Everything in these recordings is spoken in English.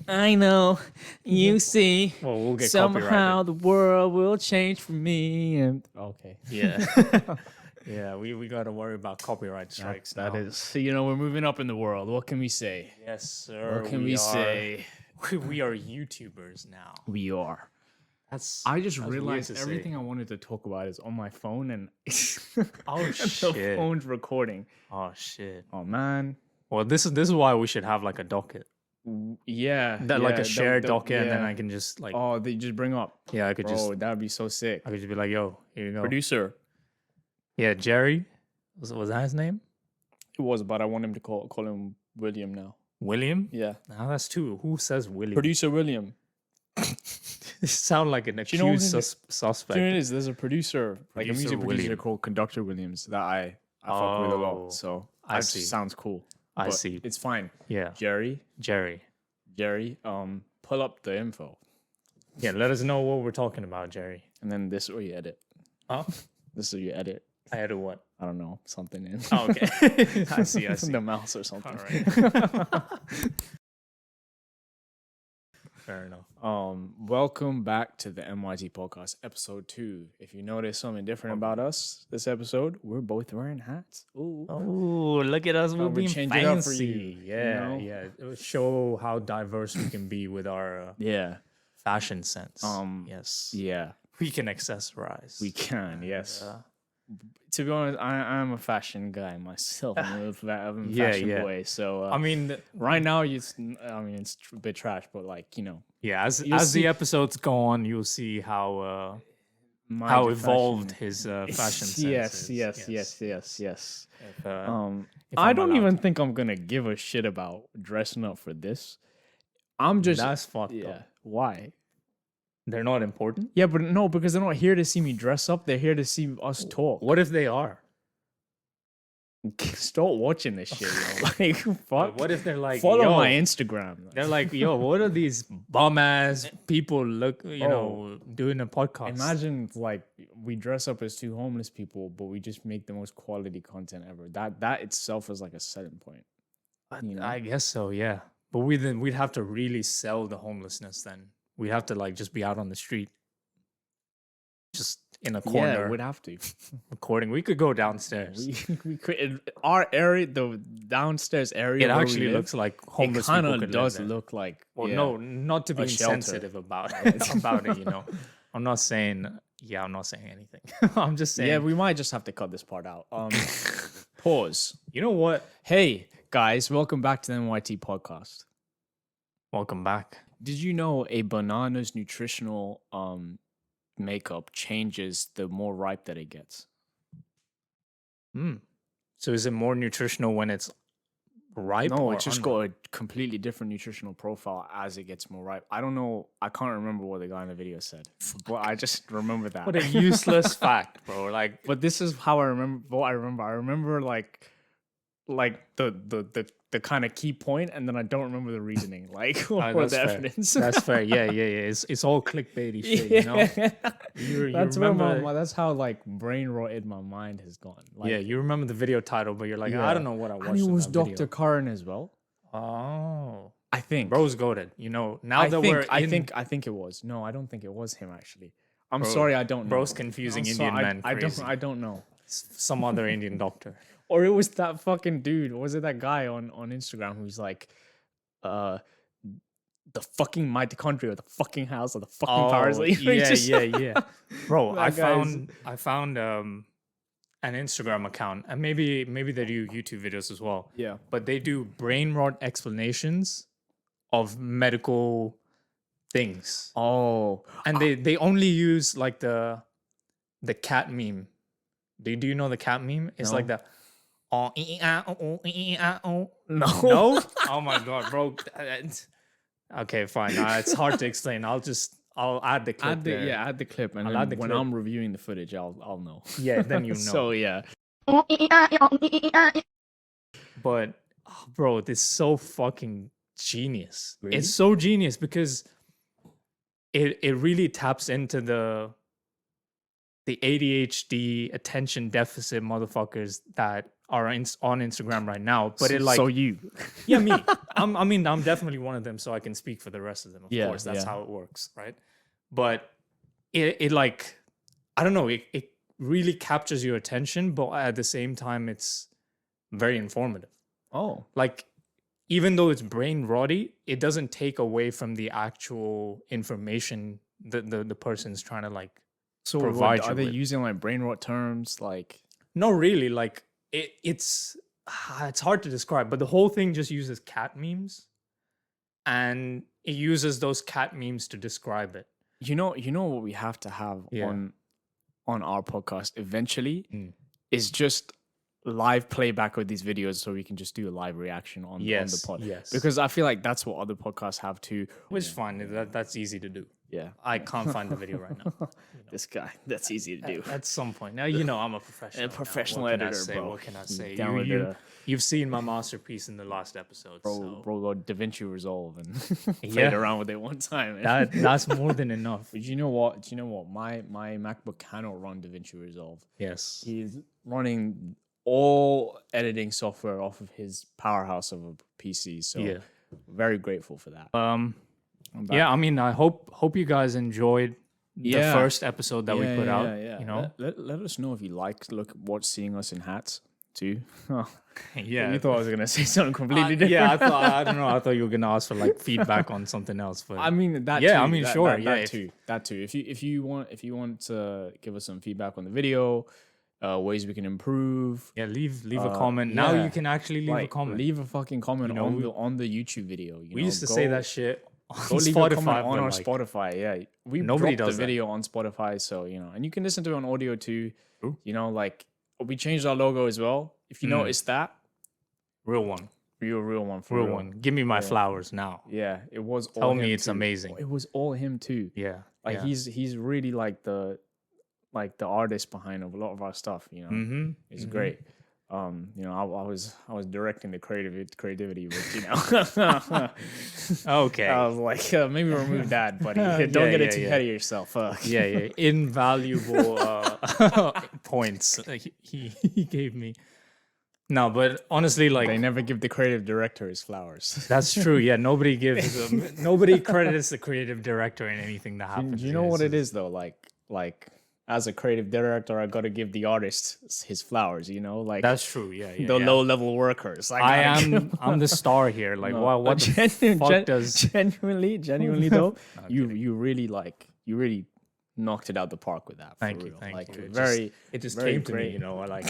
I know. You see, Well, we'll get somehow copyrighted. the world will change for me. And okay, Yeah. Yeah, we got to worry about copyright strikes that now. is. We're moving up in the world. What can we say? Yes, sir. What can we say? We are YouTubers now. We are. I Just realized everything I wanted to talk about is on my phone, and Oh the shit. phone's recording. Oh shit. Oh man. Well, this is why we should have like a docket, Yeah. like a yeah, shared the- docket, and then yeah. I can just like Oh, they just bring up. I could Bro, just that'd be so sick. I could just be like, yo, here you go. Producer. Yeah, Jerry. Was that his name? It was, but I want him to call him William now. William? Yeah. Now that's two. Who says William? Producer William. Sound like an you know accused what suspect. Do you know what it is? There's a producer, like a Producer music producer William. called Conductor Williams that I fuck with a Oh, lot. So I that see. just sounds cool. I But see. It's fine. Yeah, Jerry, Jerry. pull up the info. Yeah, let us know what we're talking about, Jerry. And then this is where you edit. Oh, This is where you edit. I had to what? I don't know, something in. Oh, okay. I see. The mouse or something. All right. Fair enough. Welcome back to the MYT Podcast episode 2. If you notice something different about us this episode, we're both wearing hats. Ooh. Oh, look at us. We're we being change it up for fancy. you, Yeah, know? yeah. It will show how diverse we can be with our Yeah. fashion sense. Yes. Yeah. We can accessorize. We can, yes. Uh, To be honest, I'm a fashion guy myself. I'm a fashion yeah. boy. So I mean, right now, it's a bit trash, but like yeah. As You'll as see- the episodes go on, you'll see how my evolved fashion- his fashion sense Yes, is. yes. If, if I I'm don't allowed even to. think I'm gonna give a shit about dressing up for this. I'm just That's fucked yeah. up. Why? They're not important. Yeah, but no, because they're not here to see me dress up. They're here to see us talk. What if they are? Start watching this shit, yo. Like, fuck. But what if they're like, Follow yo, my Instagram. they're like, yo, what are these bum ass people doing a podcast? Imagine like we dress up as two homeless people, but we just make the most quality content ever. That itself is like a selling point. You know? I guess so, yeah. But we'd have to really sell the homelessness then. We'd have to like just be out on the street. Just in a corner Yeah, we'd have to. recording. We could go downstairs. We created our area, the downstairs area. It where we actually live, looks like It homeless kind people of could does live there. look like. Well, yeah. no, not to be a shelter. insensitive about it, I'm not saying anything. I'm just saying. Yeah, we might just have to cut this part out. Pause. You know what? Hey guys, welcome back to the MYT Podcast. Welcome back. Did you know a banana's nutritional makeup changes the more ripe that it gets? So is it more nutritional when it's ripe? No, or it's just unripe? got a completely different nutritional profile as it gets more ripe. I don't know. I can't remember what the guy in the video said, but I just remember that. What a useless fact, bro. Like, But this is how I remember. What I remember. I remember like the kind of key point, and then I don't remember the reasoning, like or that's the fair. evidence. That's fair. Yeah. It's all clickbaity shit, you know? You That's where remember, that's how like brain rotted my mind has gone. Like, yeah, you remember the video title, but you're like, Yeah. I don't know what I watched. and it in was that Dr. video. Karan as well. Oh, I think. bro's goated. You know, now I that think, we're I in, think it was. No, I don't think it was him actually. I'm Bro- sorry, I don't know. bro's confusing I'm Indian sorry, men. Crazy. I don't know. Some other Indian doctor. Or it was that fucking dude. Or was it that guy on Instagram who's like, the fucking mitochondria, or the fucking house, or the fucking powers. Like, yeah. Bro, That I found an Instagram account, and maybe they do YouTube videos as well. Yeah. But they do brain rot explanations of medical things, Oh, and they only use like the cat meme. Do you know the cat meme? It's like No. the oh, no. no. Oh my god, bro. Okay, fine. It's hard to explain. I'll add the clip there. Add the clip, and I'll then add the when clip. I'm reviewing the footage, I'll know. Yeah, then you know. So yeah, But bro, this is so fucking genius. Really? It's so genius because it really taps into the ADHD attention deficit motherfuckers that are on Instagram right now. But it like so you. yeah, me. I'm definitely one of them, so I can speak for the rest of them. Of Yeah, course, that's yeah. how it works, right? But it like I don't know. It really captures your attention, but at the same time, it's very informative. Oh, Like even though it's brain rotty, it doesn't take away from the actual information that the person's trying to like so provide are you they with. using like brain rot terms? Like, No, really, like it's hard to describe, but the whole thing just uses cat memes, and it uses those cat memes to describe it. you know what we have to have Yeah. on our podcast eventually Mm. is just live playback of these videos, so we can just do a live reaction on the pod. Yes, Because I feel like that's what other podcasts have too. which is fine. That's easy to do. Yeah. I can't find the video right now. This guy, that's easy to do. At some point. Now you know I'm a professional. now. professional What can I editor, say? bro. What can I say? Download You, you've seen my masterpiece in the last episode. Bro, so bro, go DaVinci Resolve and played Yeah. around with it one time. that's more than enough. But you know what? My MacBook cannot run DaVinci Resolve. Yes. He's running all editing software off of his powerhouse of a PC. So Yeah. very grateful for that. I'm back. Yeah, I mean, I hope you guys enjoyed the Yeah. first episode that we put out. You know, let us know if you watch seeing us in hats too. Oh, yeah, you thought I was gonna say something completely different. yeah. I don't know. I thought you were gonna ask for like feedback on something else, but I mean that. Yeah, too. I mean, sure, yeah, That too. If you want to give us some feedback on the video, ways we can improve. yeah, leave a comment. Now yeah. you can actually leave a comment. Leave a fucking comment You know, on the YouTube video. we used to say that shit on Go leave a Spotify, comment on but, our like, Spotify. Yeah, we nobody dropped does the that. video on Spotify, so and you can listen to it on audio too. True. You know, like we changed our logo as well. If you notice that, real one, real one, for real real one. Give me my flowers now. Yeah, it was. Tell all me him it's too. amazing. It was all him too. Yeah, Like yeah. he's really like the artist behind a lot of our stuff. Mm-hmm. It's great. I was directing the creativity, but Okay. I was like, maybe remove that, buddy. Don't get it too ahead of yourself. yeah. Invaluable points he gave me. No, but honestly, like They never give the creative director his flowers. that's true. Yeah, nobody nobody credits the creative director in anything that Do happens. you know what it is though? Like as a creative director, I got to give the artist his flowers. Like That's true. Yeah, yeah. the yeah. low level workers. I'm the star here. Like, what the fuck does? genuinely though, you really knocked it out the park with that. For Thank you, real. thank Like you. it Just very came to great. me, like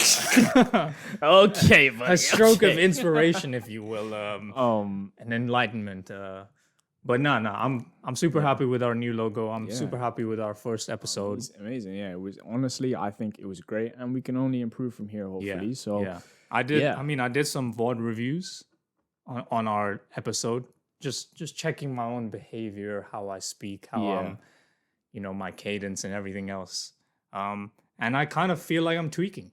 Okay, buddy. a stroke of okay. inspiration, if you will, an enlightenment. But no, I'm super happy with our new logo. I'm super happy with our first episode. It's amazing. Yeah, it was honestly, I think it was great, and we can only improve from here, hopefully. So I did. yeah. I mean, I did some VOD reviews on our episode, just checking my own behavior, how I speak, how my cadence and everything else. And I kind of feel like I'm tweaking.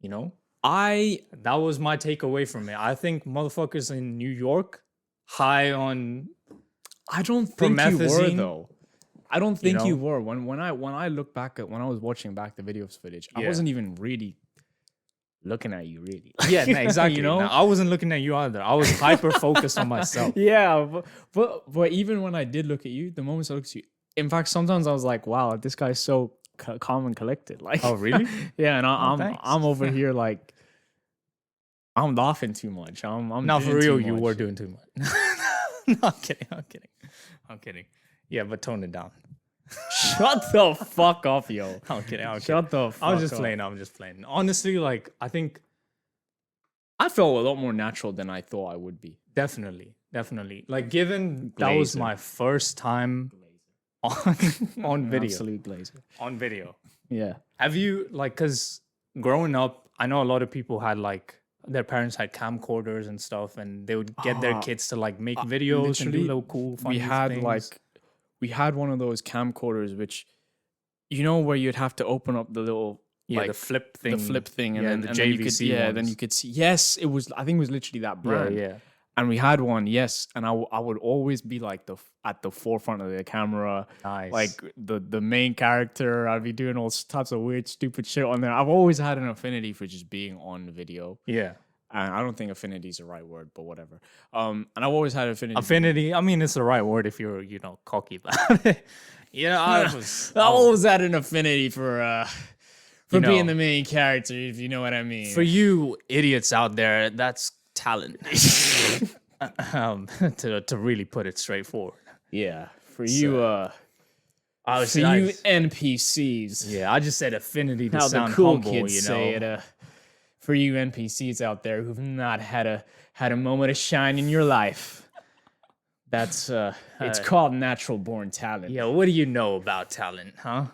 That was my takeaway from it. I think motherfuckers in New York high on. I don't think you were promethazine, though. I don't think you know? were. When I look back at when I was watching back the video footage, I Yeah. wasn't even really looking at you, really. Yeah, no, exactly. You know? No, I wasn't looking at you either. I was hyper focused on myself. Yeah, but even when I did look at you, the moments I looked at you, in fact, sometimes I was like, wow, this guy's so calm and collected. Like, Oh, really? yeah, and thanks. I'm over here like I'm laughing too much. I'm No, doing for real, too you much. were doing too much. No, I'm kidding. Yeah, but tone it down. Shut the fuck up, yo. I'm kidding. Shut the fuck I was just up. playing. Honestly, like, I think I felt a lot more natural than I thought I would be. definitely. Like, given that was Glazer. my first time on video. Absolute blazer. On video. Yeah. Have you, like, because growing up, I know a lot of people had, like, their parents had camcorders and stuff, and they would get their kids to, like, make videos and do literally, little cool, funny we things. had one of those camcorders, which, where you'd have to open up the little, the flip thing. and Yeah, then the and then you could, JVC then ones. you could see. Yes, it was. I think it was literally that brand. Yeah. And we had one, yes. And I would always be like at the forefront of the camera, Nice. like the main character. I'd be doing all types of weird, stupid shit on there. I've always had an affinity for just being on video. Yeah. And I don't think affinity is the right word, but whatever. And I've always had affinity. Affinity. I mean, it's the right word if you're, cocky about it. I always had an affinity for being know, the main character, if you know what I mean. For you idiots out there, that's talent. To really put it straightforward. Yeah. For you, NPCs. Yeah, I just said affinity to How sound the cool humble, kids say it. For you NPCs out there who've not had a moment of shine in your life, that's it's called natural born talent. Yeah, what do you know about talent, huh?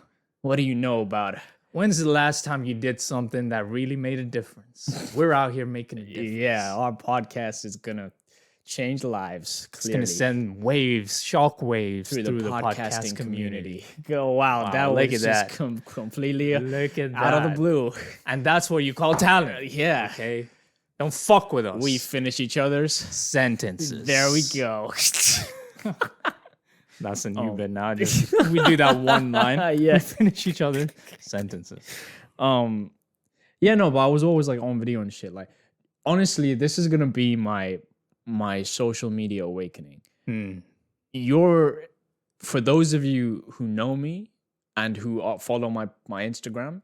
What do you know about it? When's the last time you did something that really made a difference? We're out here making a difference. Yeah, our podcast is gonna change lives. Clearly. It's gonna send waves, shock waves through the podcasting community. Oh wow, that was just completely out of the blue. And that's what you call talent. Yeah. Okay. Don't fuck with us. We finish each other's sentences. There we go. That's a new bit now. We do that one line. Yeah. We finish each other's sentences. Yeah, no, but I was always like on video and shit. Like, honestly, this is gonna be my social media awakening. For those of you who know me and who follow my Instagram,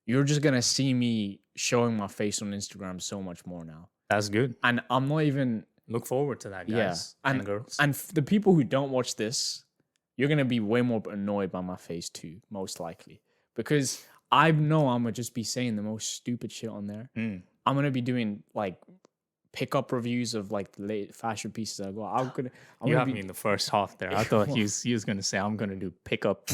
you're just gonna see me showing my face on Instagram so much more now. That's good. And I'm not even look forward to that, guys and girls. And the people who don't watch this, you're gonna be way more annoyed by my face too, most likely, because I know I'm gonna just be saying the most stupid shit on there. I'm gonna be doing like pickup reviews of like the late fashion pieces I got. You have me in the first half there. I thought he was gonna say I'm gonna do pickup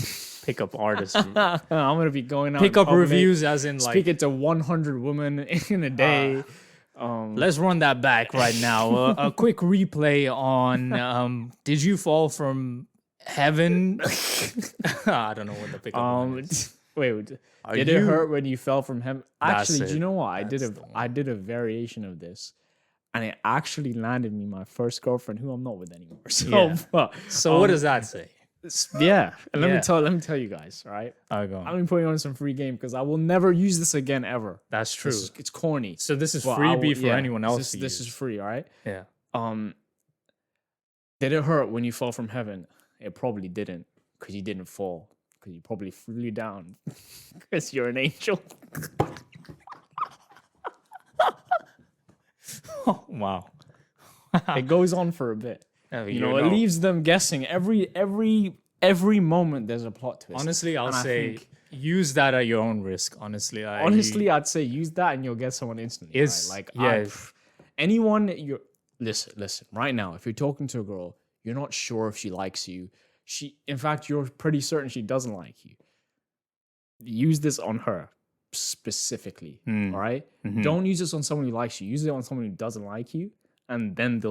artists. I'm gonna be going out pickup reviews, as in like speaking to 100 women in a day. Let's run that back right now. A quick replay on Did You Fall From Heaven? I don't know what the pickup is. Wait, did it hurt when you fell from heaven? Actually, do you know what? I did a variation of this, and it actually landed me my first girlfriend, who I'm not with anymore. So, what does that say? Yeah, and let me tell you guys. All right, go on. I'm gonna put you on some free game because I will never use this again ever. That's true. It's corny. So this is freebie for anyone else. This is free. All right. Yeah. Did it hurt when you fell from heaven? It probably didn't, because you didn't fall. Because you probably flew down. Because you're an angel. Oh, wow. It goes on for a bit. It leaves them guessing. Every moment there's a plot twist. Honestly, I'll say use that at your own risk. Honestly, I'd say use that and you'll get someone instantly. Right? Like, anyone listen right now. If you're talking to a girl, you're not sure if she likes you. In fact, you're pretty certain she doesn't like you. Use this on her specifically. All right. Don't use this on someone who likes you. Use it on someone who doesn't like you, and then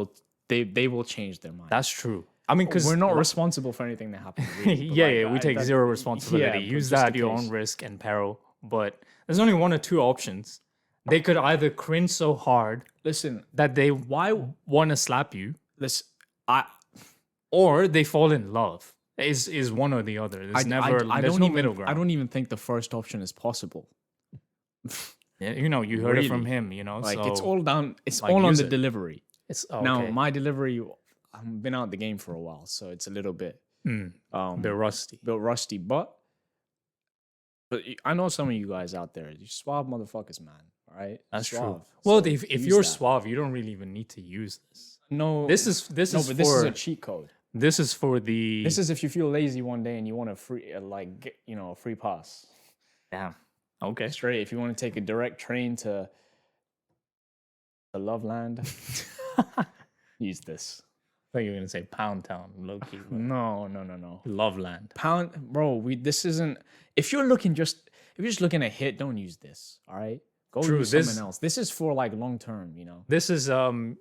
they will change their mind. That's true. I mean, because we're not responsible for anything that happens. Really, we take zero responsibility. Use that at your own risk and peril. But there's only one or two options. They could either cringe so hard, that they want to slap you. Or they fall in love. Is one or the other. There's no middle ground. I don't even think the first option is possible. Yeah, you heard it from him. Like, so, it's all down. It's all on the delivery. Now my delivery. I've been out the game for a while, so it's a little bit bit rusty. But I know some of you guys out there, you suave motherfuckers, man. All right, that's suave. True. Well, so if you're suave, you don't really even need to use this. No, this is a cheat code. This is for the. This is if you feel lazy one day and you want a free, a free pass. Damn. Okay. Straight. If you want to take a direct train to Loveland, use this. I thought you were gonna say Pound Town, low key. No. Loveland. Bro. This isn't. If you're just looking to hit, don't use this. All right. Go use someone else. This is for like long term, This is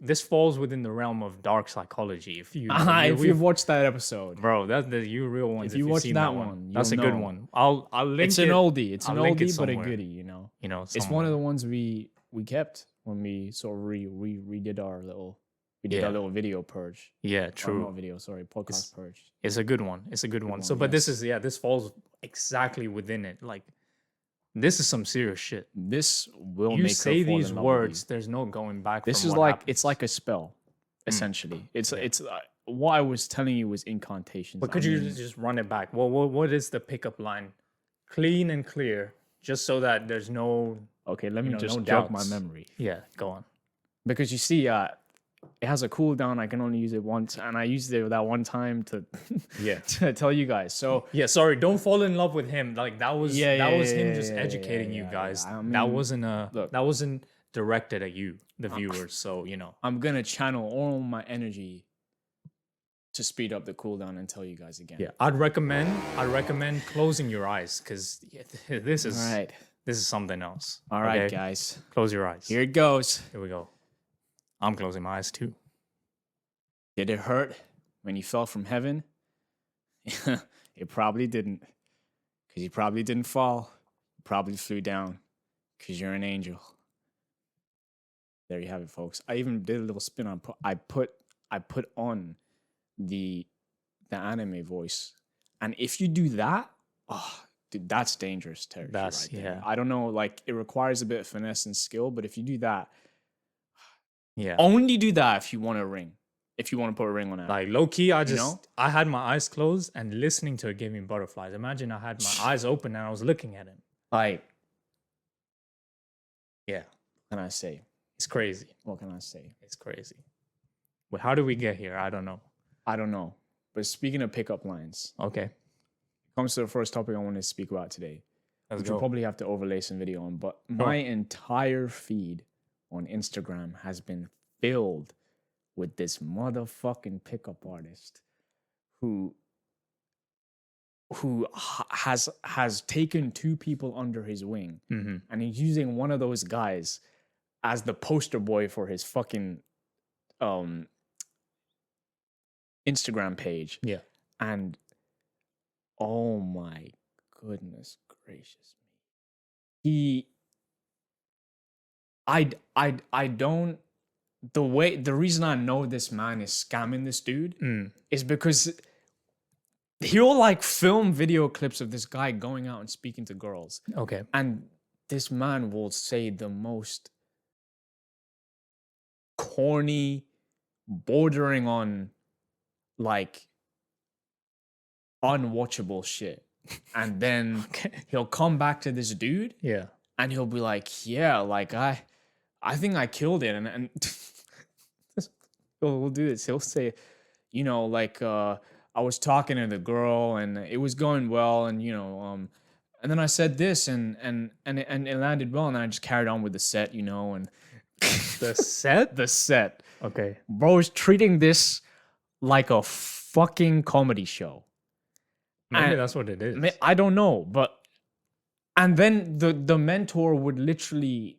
this falls within the realm of dark psychology. If you've watched that episode, bro, that's the real ones. If you watch that one, that's a good one. I'll link it. It's an oldie. It's an oldie, but a goodie. It's somewhere. one of the ones we kept when we sort of redid our little We did a little video purge. Yeah, Or true. not video, sorry, podcast purge. It's a good one. It's a good one. So, but this is this falls exactly within it. Like, this is some serious shit. This will You make her say fall these in love with you. words, there's no going back. This from is what like happens. it's like a spell, essentially. It's what I was telling you was incantations. But could you just run it back? Well, what is the pickup line? Clean and clear, just so that there's no. Okay, let me just no jog my doubts. memory. Yeah, go on. Because you see, it has a cooldown. I can only use it once, and I used it that one time to to tell you guys. So yeah, sorry, don't fall in love with him. Like that was him just educating you guys. I mean, that wasn't directed at you, the viewers. So I'm gonna channel all my energy to speed up the cooldown and tell you guys again. Yeah, I'd recommend closing your eyes because this is all right. This is something else. All right, guys. Close your eyes. Here it goes. Here we go. I'm closing my eyes too. Did it hurt when you fell from heaven? It probably didn't. Because you probably didn't fall. You probably flew down. Because you're an angel. There you have it, folks. I even did a little spin on. I put on the anime voice, and if you do that, dude, that's dangerous territory. That's right there. I don't know. Like it requires a bit of finesse and skill, but if you do that, only do that if you want a ring. If you want to put a ring on it. Like low key, I had my eyes closed and listening to it gave me butterflies. Imagine I had my eyes open and I was looking at him. Like, yeah. What can I say? It's crazy. What can I say? It's crazy. Well, how did we get here? I don't know. But speaking of pickup lines, okay, comes to the first topic I want to speak about today, which we'll probably have to overlay some video on. But my entire feed on Instagram has been filled with this motherfucking pickup artist who has taken two people under his wing, and he's using one of those guys as the poster boy for his fucking Instagram page. Yeah. And oh my goodness gracious me. I don't the reason I know this man is scamming this dude is because he'll like film video clips of this guy going out and speaking to girls. Okay. And this man will say the most corny, bordering on like unwatchable shit. And then he'll come back to this dude. Yeah. And he'll be like, yeah, like I think I killed it. And we'll do this. He'll say, like I was talking to the girl and it was going well, and and then I said this and it landed well, and then I just carried on with the set, and the set? The set. Okay. Bro is treating this like a fucking comedy show. Maybe that's what it is. I don't know, but and then the mentor would literally,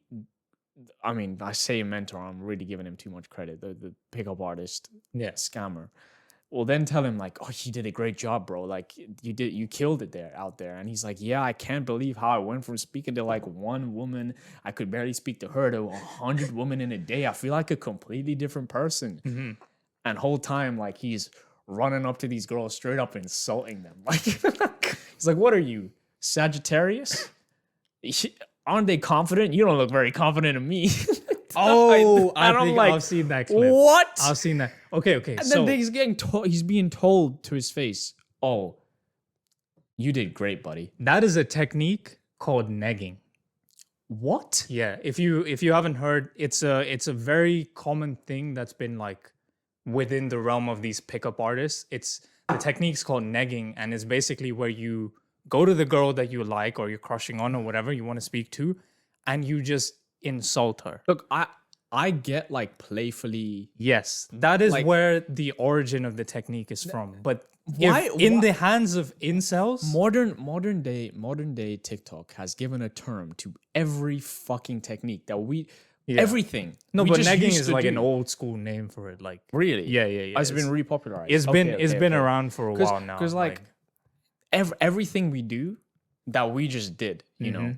I mean, I say mentor, I'm really giving him too much credit. The pickup artist, scammer, will then tell him like, "Oh, you did a great job, bro. Like you killed it out there." And he's like, "Yeah, I can't believe how I went from speaking to like one woman, I could barely speak to her, to 100 women in a day. I feel like a completely different person." Mm-hmm. And whole time, like he's running up to these girls, straight up insulting them. Like he's like, "What are you, Sagittarius? Aren't they confident? You don't look very confident to me." Oh, I think I've seen that clip. What? I've seen that. Okay. And then he's being told to his face, "Oh, you did great, buddy." That is a technique called negging. What? Yeah. If you haven't heard, it's a very common thing that's been like within the realm of these pickup artists. The technique's called negging, and it's basically where you go to the girl that you like or you're crushing on or whatever you want to speak to, and you just insult her. Look, I get like playfully. Yes, that is like, where the origin of the technique is from. But in the hands of incels, modern day TikTok has given a term to every fucking technique that everything. No, but negging is like an old school name for it. Like really, yeah. It's been repopularized. It's been around for a while now. Because like everything we do that we just did, you know,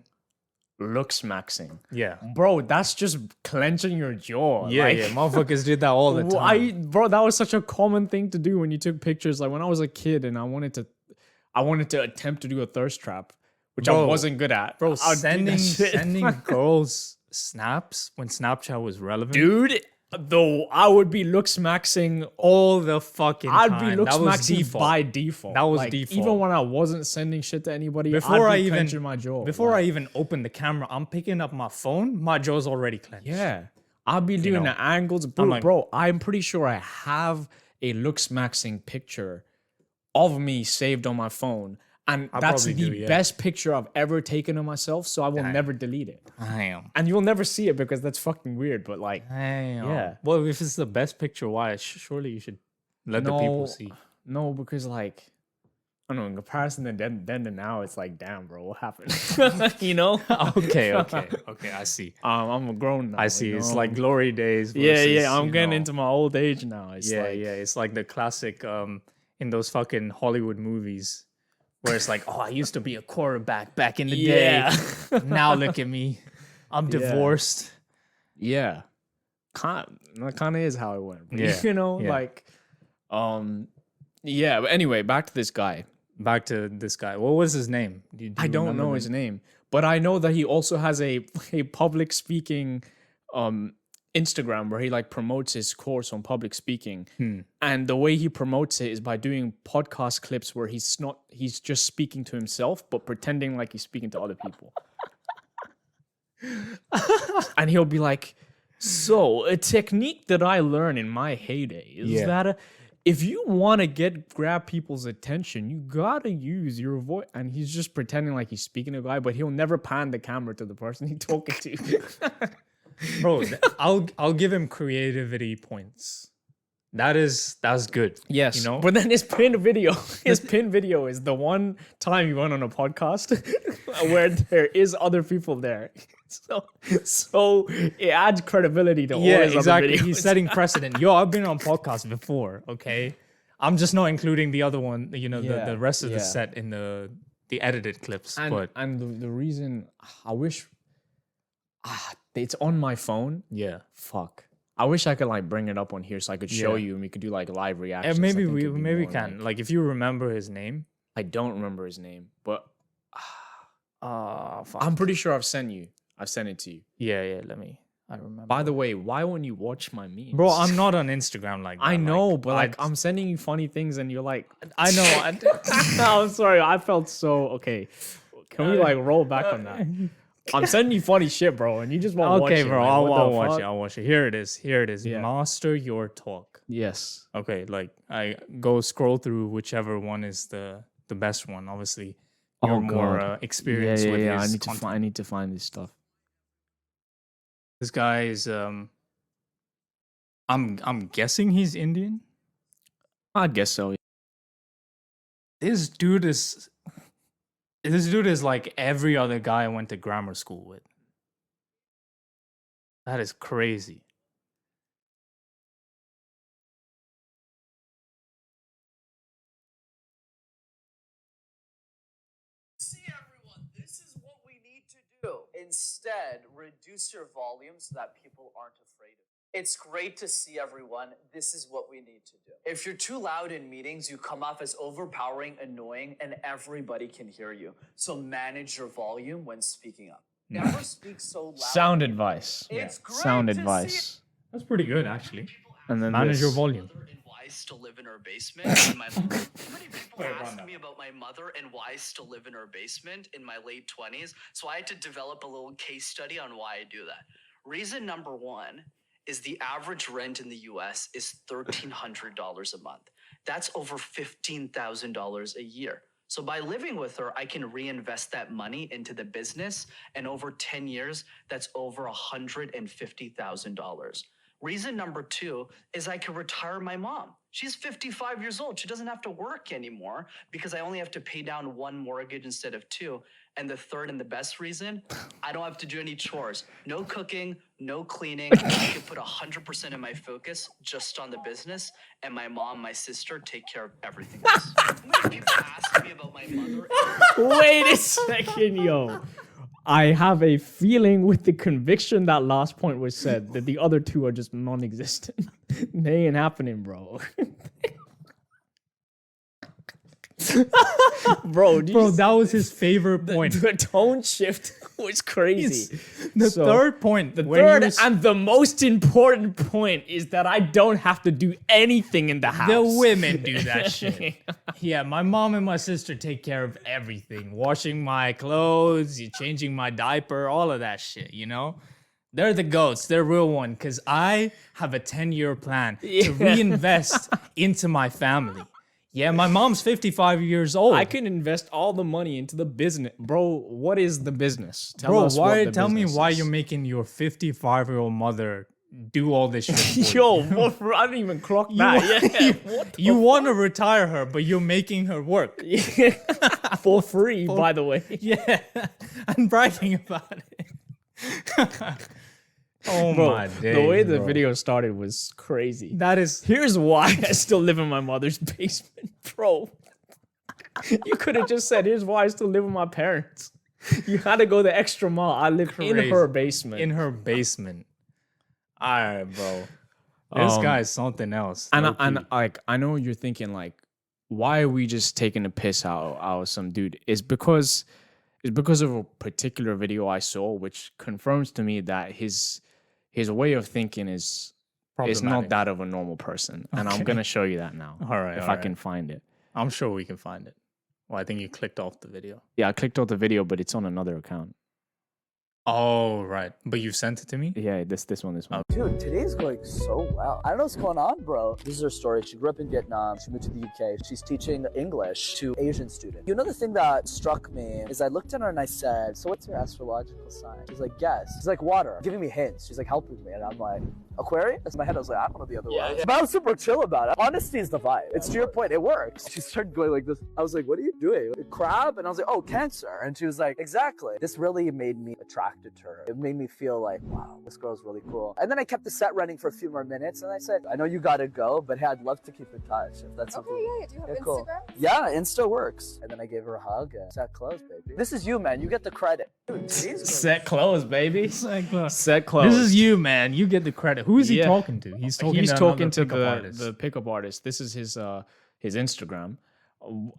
looks maxing. Yeah. Bro, that's just clenching your jaw. Yeah, like, yeah. Motherfuckers did that all the time. Bro, that was such a common thing to do when you took pictures. Like when I was a kid and I wanted to attempt to do a thirst trap, which I wasn't good at. Bro, I would do that shit. sending girls snaps when Snapchat was relevant. Dude, though I would be looks maxing all the fucking time. I'd be looks maxing default. by default. That was like, default. Even when I wasn't sending shit to anybody, Before I'd be clenching my jaw. I even open the camera, I'm picking up my phone, my jaw's already clenched. Yeah. I'll be doing the angles. Bro, I'm pretty sure I have a looks maxing picture of me saved on my phone. And that's the best picture I've ever taken of myself. So I will never delete it. Damn. And you'll never see it because that's fucking weird. But like, yeah. Well, if it's the best picture, why? Surely you should let the people see. No, because like, I don't know, in comparison to then to now, it's like, damn, bro, what happened? You know? Okay, I see. I'm a grown now. I see. It's like glory days. Versus, I'm getting into my old age now. It's It's like the classic in those fucking Hollywood movies where it's like, oh, I used to be a quarterback back in the day. Now look at me. I'm divorced. Yeah. That kind of is how it went. Yeah. You know, like, yeah. But anyway, back to this guy. What was his name? I don't know his name, but I know that he also has a public speaking Instagram where he like promotes his course on public speaking. And the way he promotes it is by doing podcast clips where he's just speaking to himself, but pretending like he's speaking to other people. And he'll be like, so a technique that I learned in my heyday is that if you want to grab people's attention, you gotta use your voice. And he's just pretending like he's speaking to a guy, but he'll never pan the camera to the person he's talking to. Bro, I'll give him creativity points. That's good. Yes, you know. But then his pinned video is the one time he went on a podcast where there is other people there. So it adds credibility to all his other videos. He's setting precedent. Yo, I've been on podcasts before. Okay, I'm just not including the other one. You know, the rest of the set in the edited clips. And the reason I wish it's on my phone. Yeah. Fuck. I wish I could like bring it up on here so I could show you and we could do like live reactions. And maybe we can. Like if you remember his name. I don't remember his name, but fuck. I'm pretty sure I've sent it to you. Yeah, I remember. By the way, why won't you watch my memes? Bro, I'm not on Instagram like that. I know, but like I'm sending you funny things and you're like, I know. No, I'm sorry. I felt so okay. Can we like roll back on that? I'm sending you funny shit, bro, and you just won't watch it. Okay, bro, like, I'll watch it. Here it is. Yeah. Master your talk. Yes. Okay, like I go scroll through whichever one is the best one. Obviously, you're more experienced with his content. I need to find this stuff. This guy is I'm guessing he's Indian. I guess so. This dude is like every other guy I went to grammar school with. That is crazy. See everyone, this is what we need to do. Instead, reduce your volume so that people aren't afraid of it. It's great to see everyone. This is what we need to do. If you're too loud in meetings, you come off as overpowering, annoying, and everybody can hear you. So manage your volume when speaking up. Never speak so loud. Sound advice. It's great Sound to advice. That's pretty good, actually. And then manage your volume. And why I still live in her basement. Many people ask me about my mother and why I still live in her basement in my late 20s. So I had to develop a little case study on why I do that. Reason number one is the average rent in the US is $1,300 a month. That's over $15,000 a year. So by living with her, I can reinvest that money into the business, and over 10 years, that's over $150,000. Reason number two is I can retire my mom. She's 55 years old. She doesn't have to work anymore because I only have to pay down one mortgage instead of two. And the third and the best reason, I don't have to do any chores. No cooking, no cleaning. I can put 100% of my focus just on the business, and my mom, my sister take care of everything else. Many people ask me about my mother. Wait a second, yo. I have a feeling with the conviction that last point was said that the other two are just non-existent. They ain't happening, bro. Bro, that was his favorite point. The tone shift was crazy. The third point. The third and the most important point is that I don't have to do anything in the house. The women do that shit. Yeah, my mom and my sister take care of everything. Washing my clothes, changing my diaper, all of that shit, you know? They're the goats. They're real one. Because I have a 10-year plan to reinvest into my family. Yeah, my mom's 55 years old. I can invest all the money into the business. Bro, what is the business? Tell me why you're making your 55-year-old mother do all this shit. Yo, I didn't even clock that. You want to retire her, but you're making her work. For free, by the way. Yeah, I'm bragging about it. Oh bro, my days, the way the video started was crazy. Here's why I still live in my mother's basement, bro. You could have just said, here's why I still live with my parents. You had to go the extra mile. I live in her basement. In her basement. All right, bro. This guy's something else. And like, I know you're thinking like, why are we just taking a piss out of some dude? It's because of a particular video I saw, which confirms to me that his way of thinking is not that of a normal person. And I'm going to show you that now. All right. If I can find it. I'm sure we can find it. Well, I think you clicked off the video. Yeah, I clicked off the video, but it's on another account. Oh, right. But you sent it to me? Yeah, this one. Dude, today's going so well. I don't know what's going on, bro. This is her story. She grew up in Vietnam. She moved to the UK. She's teaching English to Asian students. You know, the thing that struck me is I looked at her and I said, so what's your astrological sign? She's like, guess. She's like, water. Giving me hints. She's like, helping me. And I'm like, Aquarius? In my head, I was like, I don't know the other one. But I was super chill about it. Honesty is the vibe. It's to your point. It works. She started going like this. I was like, what are you doing? Crab? And I was like, oh, Cancer. And she was like, exactly. This really made me attracted to her. It made me feel like, wow, this girl's really cool. And then I kept the set running for a few more minutes. And I said, I know you got to go, but hey, I'd love to keep in touch. If that's something. Okay, yeah. Do you have Instagram? Cool. Yeah, Insta works. And then I gave her a hug and set close, baby. This is you, man. You get the credit. Dude, set close, baby. Set close. Set close. This is you, man. You get the credit. Who is he talking to? He's talking to the pickup artist. This is his Instagram.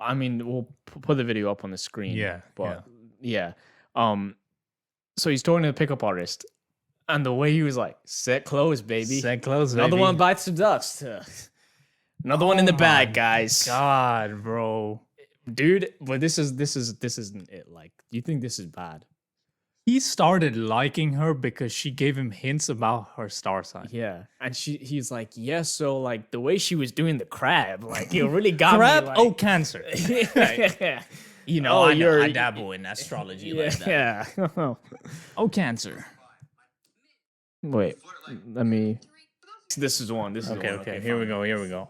I mean, we'll put the video up on the screen. Yeah. But yeah. So he's talking to the pickup artist, and the way he was like, "Set close, baby. Set close, Another baby. one bites the dust. Another one in the bag, guys. God, bro, dude. But this isn't it. Like, do you think this is bad? He started liking her because she gave him hints about her star sign. Yeah, and he's like, yeah. So like the way she was doing the crab, like it really got crab. me. Like, oh, Cancer. Yeah. You know, I dabble in astrology like that. Yeah. Oh, Cancer. Wait, let me. This is one. Okay. Here we go.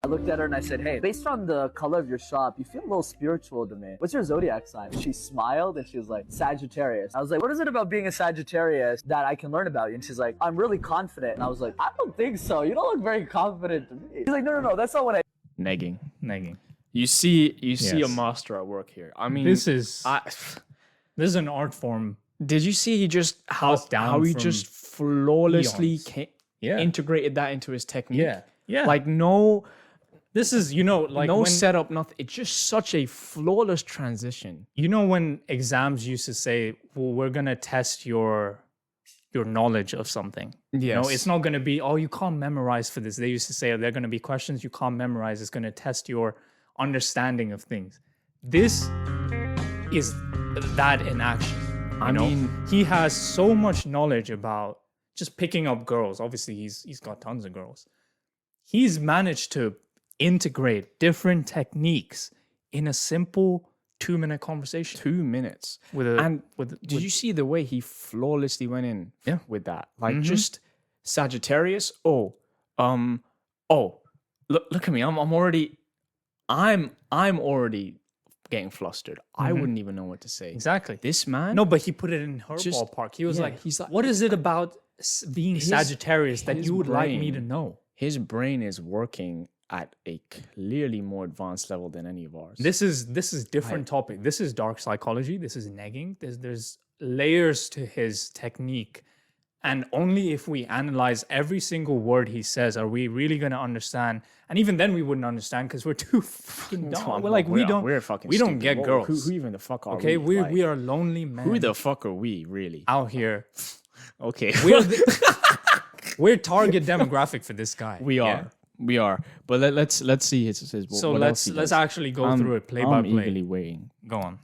I looked at her and I said, hey, based on the color of your shop, you feel a little spiritual to me. What's your zodiac sign? She smiled and she was like, Sagittarius. I was like, what is it about being a Sagittarius that I can learn about you? And she's like, I'm really confident. And I was like, I don't think so. You don't look very confident to me. She's like, no, that's not what I... Negging. You Yes. see a master at work here. I mean, this is an art form. Did you see how he just flawlessly integrated that into his technique? Yeah. Like no... This is, no setup, nothing. It's just such a flawless transition. You know when exams used to say, well, we're going to test your knowledge of something. Yes. You know, it's not going to be, oh, you can't memorize for this. They used to say, they're going to be questions you can't memorize. It's going to test your understanding of things. This is that in action. I mean, he has so much knowledge about just picking up girls. Obviously, he's got tons of girls. He's managed to integrate different techniques in a simple 2-minute conversation. 2 minutes. Did you see the way he flawlessly went in with that? Like just Sagittarius. Look at me. I'm already getting flustered. I wouldn't even know what to say. Exactly. This man. No, but he put it in her ballpark. He was like, what is it about being Sagittarius that you would like me to know? His brain is working at a clearly more advanced level than any of ours. This is different topic. This is dark psychology. This is negging. There's layers to his technique. And only if we analyze every single word he says are we really going to understand. And even then we wouldn't understand because we're too fucking dumb. We're like, we don't get girls. Who even the fuck are okay, we? we are lonely men. Who the fuck are we, really? Out here. Okay. We're target demographic for this guy. We are. Yeah? We are. But let's see his so let's actually go through it play by play. I'm eagerly waiting. Go on.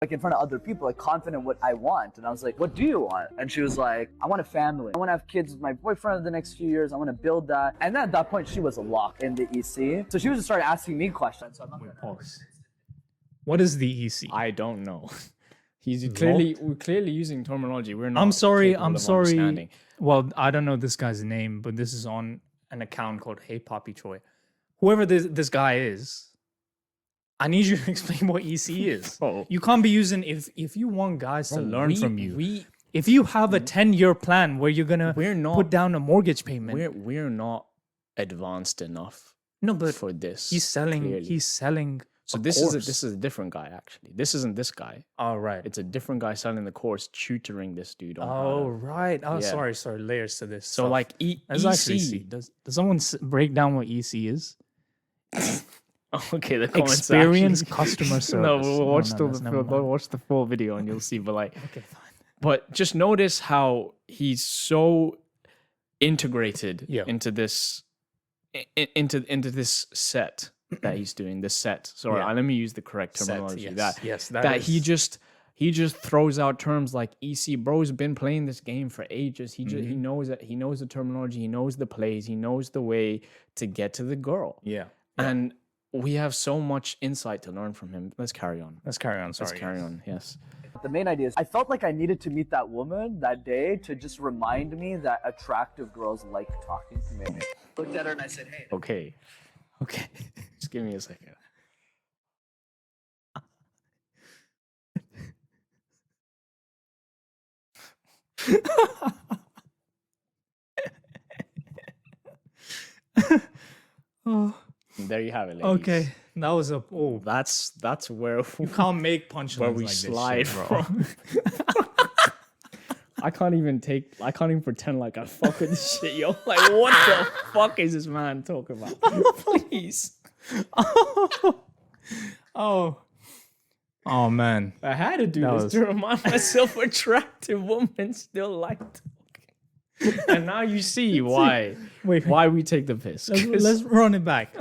Like in front of other people, like confident what I want. And I was like, what do you want? And she was like, I want a family. I want to have kids with my boyfriend in the next few years. I want to build that. And then at that point, she was a lock in the EC. So she was just started asking me questions. So I'm not going to pause. What is the EC? I don't know. We're clearly using terminology. We're not. I'm sorry. Well, I don't know this guy's name, but this is on an account called Hey Poppy Choi. Whoever this guy is, I need you to explain what EC is. Oh. You can't be using if you want guys to learn from you. If you have a 10-year plan where you're gonna put down a mortgage payment, we're not advanced enough. No, but for this, he's selling. So this is a different guy actually. This isn't this guy. Oh right, it's a different guy selling the course, tutoring this dude on. Oh right. Oh yeah. Sorry. Layers to this. So stuff. Like EC. Does someone break down what EC is? Okay, the comments experience customer service. No, we'll watch the full video and you'll see. But like, okay, fine. But just notice how he's so integrated into this set that he's doing. This set. Sorry, let me use the correct terminology. He just throws out terms like EC. Bro's been playing this game for ages. He knows that. He knows the terminology. He knows the plays. He knows the way to get to the girl. Yeah. And we have so much insight to learn from him. Let's carry on. Sorry. Let's carry on. Yes. The main idea is I felt like I needed to meet that woman that day to just remind me that attractive girls like talking to me. Looked at her and I said, hey. Okay. Just give me a second. Oh. There you have it, ladies. Okay, that was that's where you can't make punchlines where we like slide this shit, bro. from. I can't even pretend like I fuck with this shit, yo. Like, what the fuck is this man talking about? Please. Oh man, I had to do this to remind myself attractive women still like talking. And now you see why we take the piss. Let's run it back.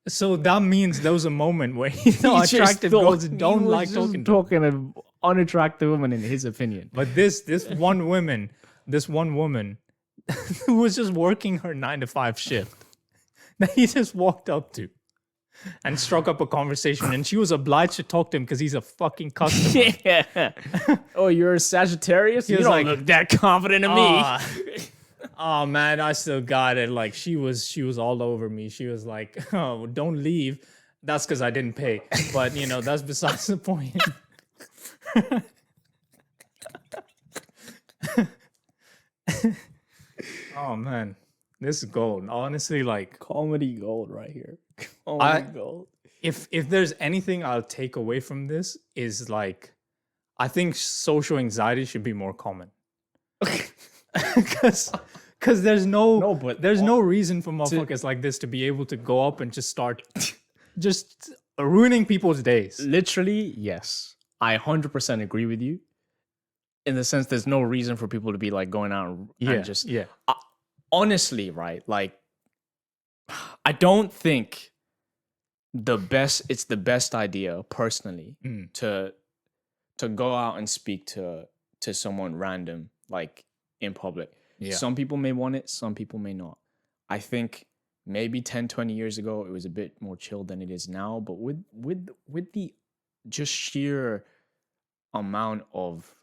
So that means there was a moment where attractive girls don't like talking to unattractive women in his opinion. But this one woman who was just working her 9-to-5 shift that he just walked up to and struck up a conversation, and she was obliged to talk to him because he's a fucking customer. Yeah. Oh, you're a Sagittarius? You don't look that confident in me. Oh man, I still got it. Like she was all over me. She was like, "Oh, don't leave." That's because I didn't pay. But that's besides the point. Oh man, this is gold. Honestly, like comedy gold right here. Comedy gold. If there's anything I'll take away from this is like, I think social anxiety should be more common. Because there's no reason for motherfuckers like this to be able to go up and just start just ruining people's days. Literally, yes. I 100% agree with you. In the sense, there's no reason for people to be like going out and just... Yeah. Honestly, right? Like, I don't think it's the best idea, personally, to go out and speak to someone random, like, in public. Yeah. Some people may want it, some people may not. I think maybe 10, 20 years ago, it was a bit more chill than it is now. But with the just sheer amount of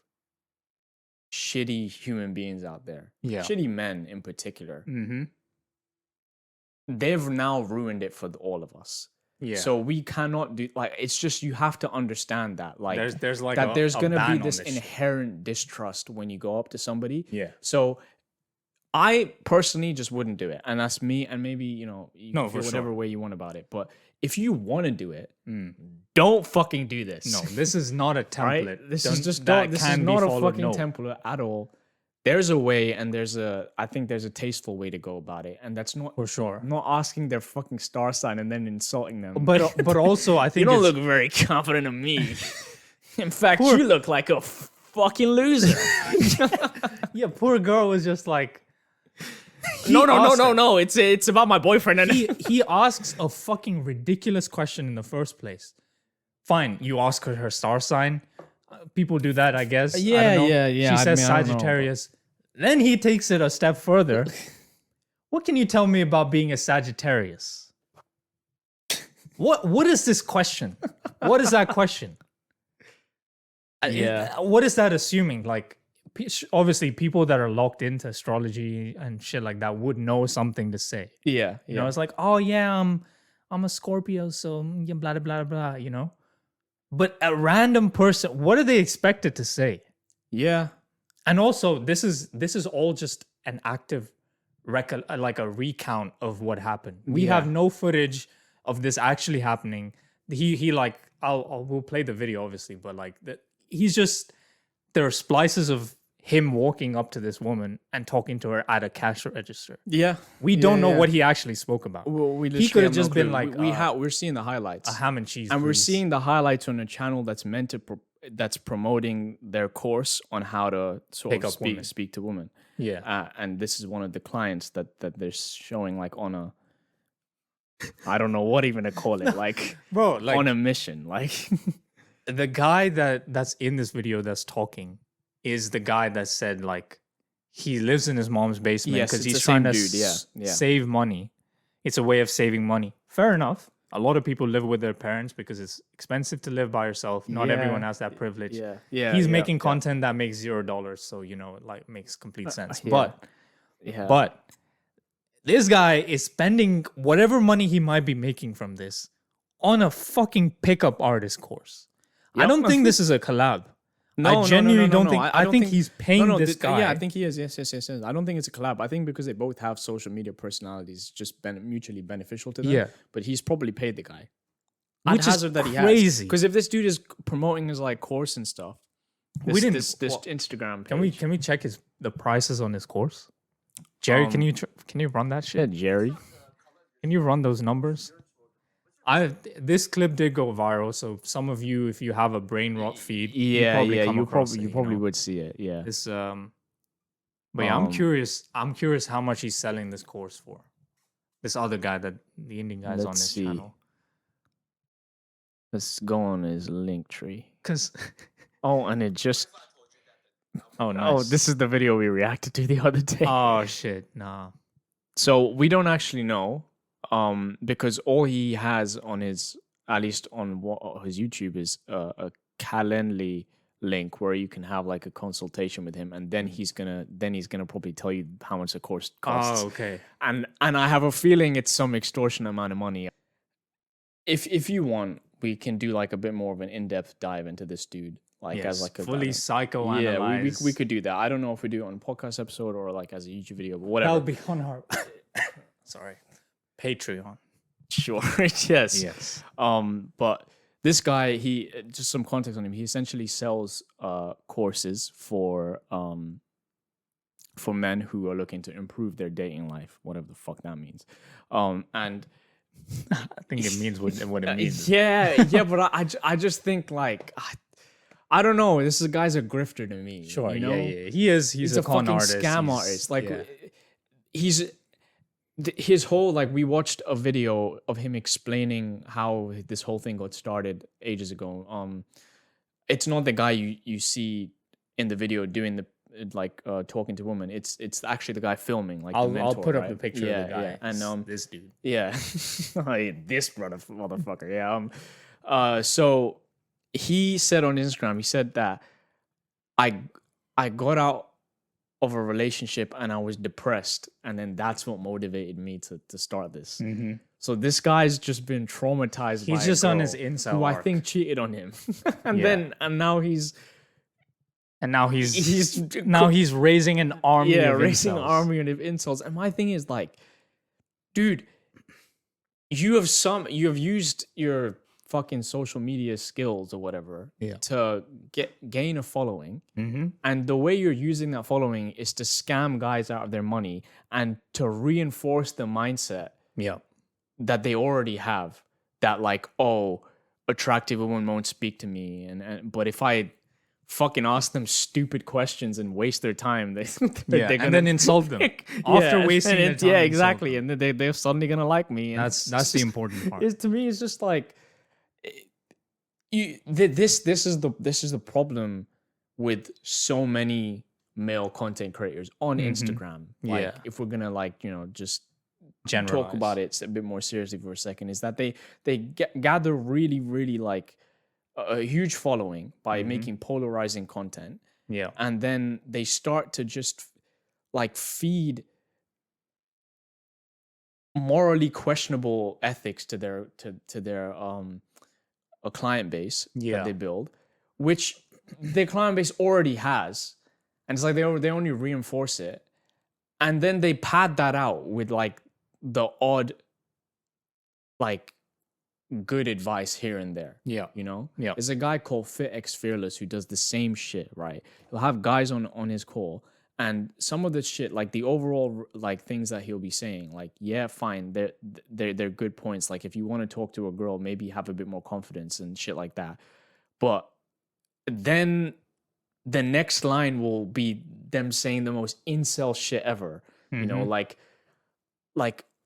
shitty human beings out there, shitty men in particular, they've now ruined it for all of us. Yeah. So we cannot do it's just you have to understand that there's like there's gonna be this inherent distrust when you go up to somebody. Yeah. So I personally just wouldn't do it, and that's me. And maybe you know, you No, can feel for whatever sure. way you want about it. But if you want to do it, don't fucking do this. No, this is not a template. Right? This is Don't- just that don't. This is can be not a followed. fucking No. template at all. There's a way, and I think there's a tasteful way to go about it, and that's not For sure. not asking their fucking star sign and then insulting them. But also I you think don't it's- look very confident of me. In fact, Poor- you look like a fucking loser. yeah, poor girl was just like No. It's about my boyfriend. And he asks a fucking ridiculous question in the first place. Fine, you ask her star sign. People do that, I guess. I Yeah, don't know. yeah. She I says mean, I don't know. Sagittarius. Then he takes it a step further. What can you tell me about being a Sagittarius? What is this question? What is that question? Yeah. What is that assuming? Like, obviously, people that are locked into astrology and shit like that would know something to say. yeah, You know, it's like, oh yeah, I'm a Scorpio, so yeah, blah blah blah blah. You know, but a random person, what are they expected to say? yeah. And also, this is all just an active like a recount of what happened. We Yeah. have no footage of this actually happening. He like we'll play the video obviously, but like he's just there are splices of him walking up to this woman and talking to her at a cash register. Yeah. We don't know yeah. what he actually spoke about. Well, we He literally could have have no just been clue. like, we're seeing the highlights. a ham and cheese, And we're please. seeing the highlights on a channel that's meant to that's promoting their course on how to sort Pick of up women. speak to women. Yeah. And this is one of the clients that they're showing like on a I don't know what even to call it, like Bro, like on a mission. Like the guy that's in this video that's talking is the guy that said like he lives in his mom's basement Yes, because it's he's the trying same to dude, yeah. save money. It's a way of saving money. Fair enough. A lot of people live with their parents because it's expensive to live by yourself. Not Yeah. everyone has that privilege. yeah. He's yeah, making yeah. content that makes $0, so you know it like makes complete sense. yeah. Yeah. But this guy is spending whatever money he might be making from this on a fucking pickup artist course. I Yep. don't think this is a collab. No, I genuinely don't think. I I don't think he's paying this guy. Yeah, I think he is. Yes. I don't think it's a collab. I think because they both have social media personalities, it's just mutually beneficial to them. Yeah. But he's probably paid the guy. Which is crazy. Because if this dude is promoting his like course and stuff, We didn't- this well, Instagram page. Can we check the prices on his course? Jerry, can you run that shit? Yeah, Jerry. Can you run those numbers? This clip did go viral, so some of you, if you have a brain rot feed, You probably would see it. Yeah. This but yeah, I'm curious. I'm curious how much he's selling this course for. This other guy the Indian guy's on Let's this see. channel. Let's go on his link tree. Cause Oh, and it just. oh nice. Oh, this is the video we reacted to the other day. Oh shit, nah. So we don't actually know, because all he has on his, at least on his YouTube, is a Calendly link where you can have like a consultation with him, and then he's gonna probably tell you how much the course costs. Oh, okay. And I have a feeling it's some extortionate amount of money. If you want, we can do like a bit more of an in-depth dive into this dude, like Yes, as like a fully psychoanalyze. Yeah, we could do that. I don't know if we do it on a podcast episode or like as a YouTube video, but whatever. That'll be on our sorry, Patreon. Sure. Yes. Yes. But this guy, he just some context on him. He essentially sells courses for men who are looking to improve their dating life, whatever the fuck that means. And I think it means what it means. yeah, but I just think like I don't know. This guy's a grifter to me. Sure, you know? yeah. He is. He's a con fucking artist. scam artist. Like his whole like we watched a video of him explaining how this whole thing got started ages ago. It's not the guy you see in the video doing the like talking to women. It's actually the guy filming. Like I'll the mentor, put up right? the picture of the guy. Yeah. And this dude. yeah, this motherfucker. Yeah. So he said on Instagram, he said that I got out of a relationship and I was depressed, and then that's what motivated me to start this. Mm-hmm. So this guy's just been traumatized. He's by just a on girl his incel who I arc. think cheated on him, and Yeah. now he's And now he's raising an army. Yeah, of raising incels. an army of insults. And my thing is like, dude, you have used your fucking social media skills or whatever to gain a following. Mm-hmm. And the way you're using that following is to scam guys out of their money and to reinforce the mindset that they already have, that like, oh, attractive women won't speak to me, and but if I fucking ask them stupid questions and waste their time, they're gonna, and then insult them after wasting their time. Yeah, exactly, and then they're suddenly gonna like me. And that's the important part. To me, it's just like this is the problem with so many male content creators on Instagram. Like, if we're gonna like, you know, just talk about it a bit more seriously for a second, is that they gather really, really like a huge following by making polarizing content. Yeah. And then they start to just like feed morally questionable ethics to their a client base that they build, which their client base already has. And it's like they only reinforce it. And then they pad that out with like the odd like good advice here and there. Yeah. You know? Yeah. There's a guy called FitX Fearless who does the same shit, right? He'll have guys on his call, and some of the shit, like the overall like things that he'll be saying, like, yeah, fine, they're good points. Like, if you want to talk to a girl, maybe have a bit more confidence and shit like that. But then the next line will be them saying the most incel shit ever. You know, like,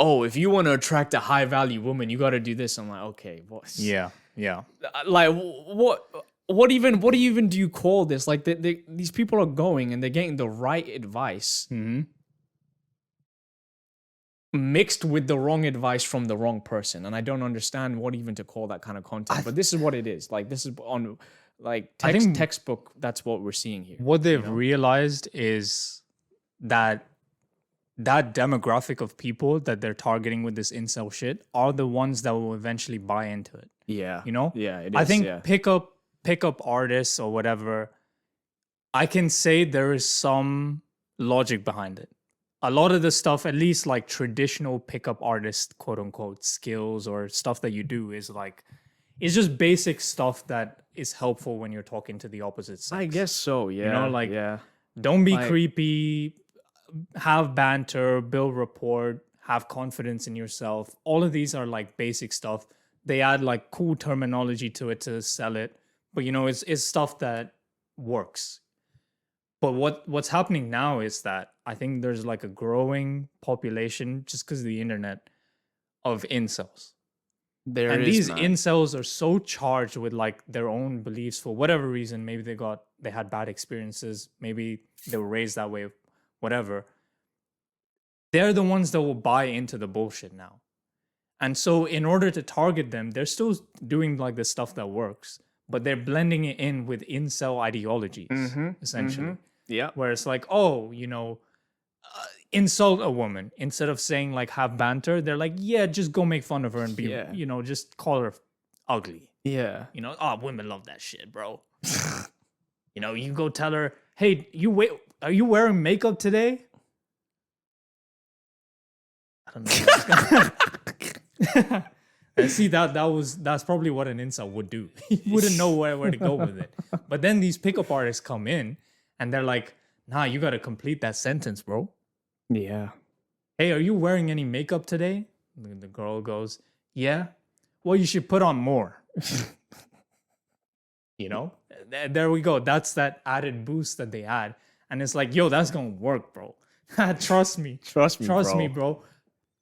oh, if you want to attract a high value woman, you got to do this. I'm like, okay, what? Yeah. Like, what even do you call this? Like, these people are going and they're getting the right advice mixed with the wrong advice from the wrong person, and I don't understand what even to call that kind of content. But this is what it is. Like, this is on like textbook. That's what we're seeing here. What they've realized is that demographic of people that they're targeting with this incel shit are the ones that will eventually buy into it. Yeah. You know? Yeah, it is. I think pickup artists or whatever, I can say there is some logic behind it. A lot of the stuff, at least like traditional pickup artist, quote unquote, skills or stuff that you do is like, it's just basic stuff that is helpful when you're talking to the opposite sex. I guess so, yeah. You know, like, don't be creepy, have banter, build rapport, have confidence in yourself. All of these are like basic stuff. They add like cool terminology to it to sell it. But, you know, it's stuff that works. But what's happening now is that I think there's like a growing population, just because of the internet, of incels. These incels are so charged with like their own beliefs for whatever reason. Maybe they had bad experiences. Maybe they were raised that way, whatever. They're the ones that will buy into the bullshit now. And so in order to target them, they're still doing like the stuff that works, but they're blending it in with incel ideologies, essentially. Yeah. Where it's like, oh, you know, insult a woman. Instead of saying like have banter, they're like, yeah, just go make fun of her and be, you know, just call her ugly. Yeah. You know, oh, women love that shit, bro. You know, you go tell her, hey, are you wearing makeup today? I don't know. And see, that's probably what an incel would do. He wouldn't know where to go with it. But then these pickup artists come in and they're like, nah, you got to complete that sentence, bro. Yeah. Hey, are you wearing any makeup today? The girl goes, yeah. Well, you should put on more. You know? There we go. That's that added boost that they add. And it's like, yo, that's going to work, bro. Trust me. Trust me, bro.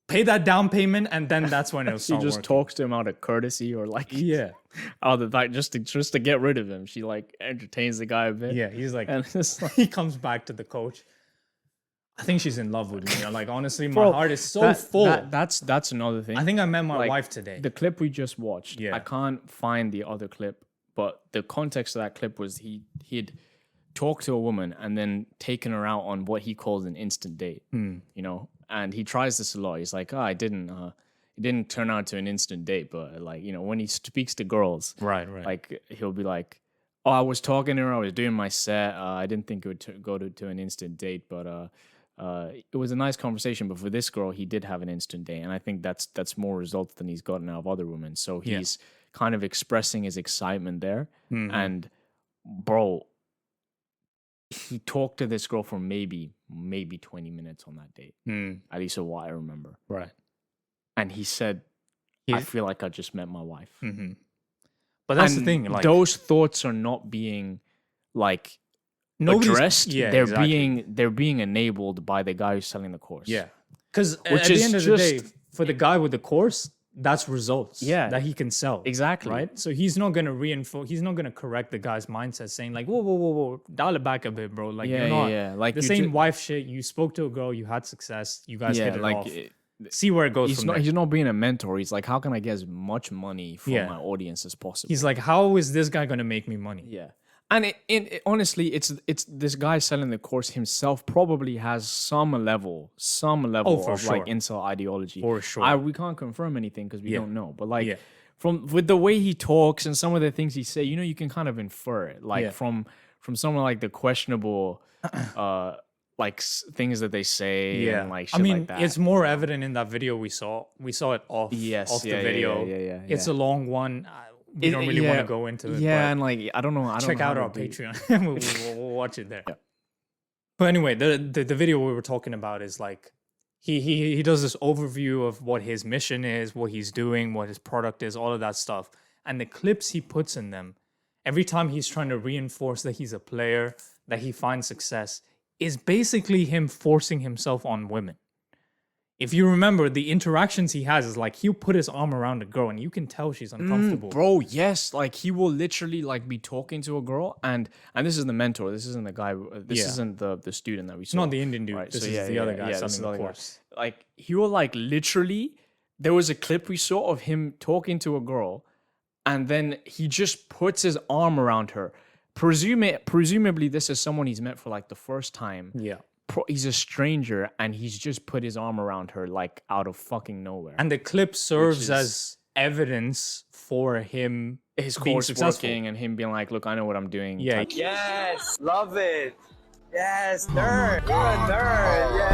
Pay that down payment, and then that's when it'll start She just working. talks to him out of courtesy or like out of like just to get rid of him. She like entertains the guy a bit. Yeah, he's like, and it's like, he comes back to the coach. I think she's in love with me. Like, honestly, my heart is so full. That's another thing. I think I met my wife today. The clip we just watched. Yeah. I can't find the other clip, but the context of that clip was he'd talked to a woman and then taken her out on what he calls an instant date. You know. And he tries this a lot. He's like, it didn't turn out to an instant date, but like, you know, when he speaks to girls, right, like he'll be like, Oh, I was talking to her. I was doing my set. I didn't think it would go to an instant date, but it was a nice conversation. But for this girl, he did have an instant date, and I think that's more results than he's gotten out of other women. So he's kind of expressing his excitement there. And bro, he talked to this girl for maybe 20 minutes on that date. At least of what I remember. Right. And he said, I feel like I just met my wife. But that's the thing. Like, those thoughts are not being like addressed. Yeah, they're being enabled by the guy who's selling the course. Yeah. Because at the end of the day, for the guy with the course, that's results that he can sell. Exactly. Right? So he's not going to reinforce, he's not going to correct the guy's mindset saying like, whoa, dial it back a bit, bro. Like, you're not like the same wife shit. You spoke to a girl, you had success, you guys hit it off. See where it goes from there. He's not being a mentor. He's like, how can I get as much money from my audience as possible? He's like, how is this guy going to make me money? Yeah. And honestly, it's this guy selling the course himself probably has some level of like incel ideology. For sure. We can't confirm anything because we don't know. But like with the way he talks and some of the things he say, you can kind of infer it. Like from someone like the questionable things that they say and like shit like that. It's more evident in that video we saw. We saw it off the video. It's a long one. We don't really want to go into it. Yeah, and like I don't know. Check out our Patreon. we'll watch it there. Yeah. But anyway, the video we were talking about is like he does this overview of what his mission is, what he's doing, what his product is, all of that stuff. And the clips he puts in them, every time he's trying to reinforce that he's a player, that he finds success, is basically him forcing himself on women. If you remember, the interactions he has is like he'll put his arm around a girl and you can tell she's uncomfortable. Bro, yes. Like he will literally like be talking to a girl and this is the mentor. This isn't the guy. This isn't the student that we saw. Not the Indian dude. Right? This is the other guy selling the course. Like he will like literally, there was a clip we saw of him talking to a girl and then he just puts his arm around her. Presumably this is someone he's met for like the first time. Yeah. He's a stranger and he's just put his arm around her like out of fucking nowhere. And the clip serves as evidence for him his being course successful working and him being like, look, I know what I'm doing. Yeah. Yes, love it. Yes, nerd. You're a nerd.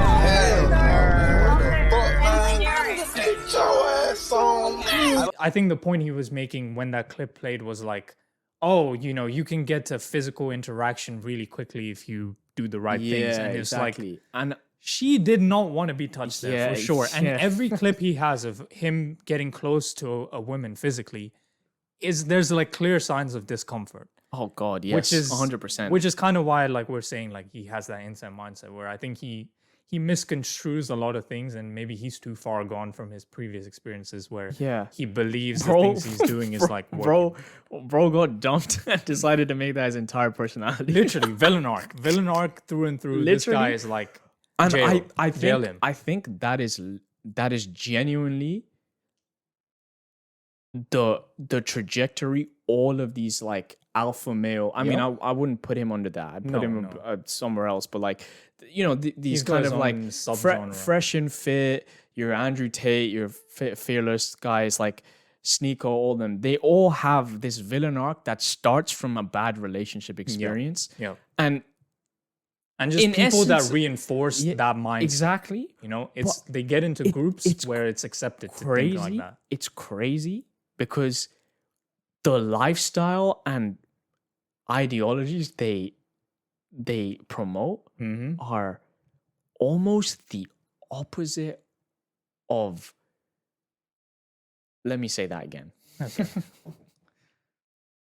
Yeah. I think the point he was making when that clip played was like, oh, you can get to physical interaction really quickly if you do the right things. And it's like, and she did not want to be touched there for sure. And yeah. every clip he has of him getting close to a woman physically there's like clear signs of discomfort. Oh God, yes, which is 100%. Which is kind of why, like we're saying, like he has that instant mindset where I think he misconstrues a lot of things and maybe he's too far gone from his previous experiences where he believes the things he's doing is like working. Bro got dumped and decided to make that his entire personality. Literally, villain arc through and through. Literally, this guy is like, and jail, I think that is genuinely the trajectory all of these like alpha male. I mean, I wouldn't put him under that. I'd put him somewhere else. But like, these kind of like fresh and fit. Your Andrew Tate, your fearless guys like Sneeko, all of them. They all have this villain arc that starts from a bad relationship experience. Yeah. And just people essence, that reinforce that mindset. Exactly. They get into groups where it's accepted to think like that. It's crazy because the lifestyle and ideologies they promote are almost the opposite of. Let me say that again. Okay.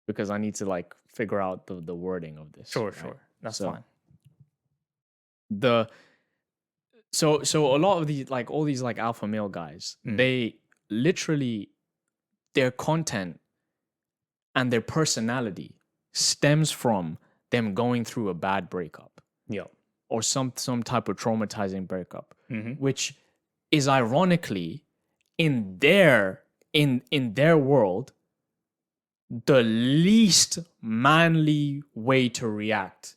Because I need to like figure out the wording of this. Sure. That's fine. So a lot of these like all these like alpha male guys, they literally their content and their personality stems from them going through a bad breakup. Yeah. Or some type of traumatizing breakup, which is ironically in their world the least manly way to react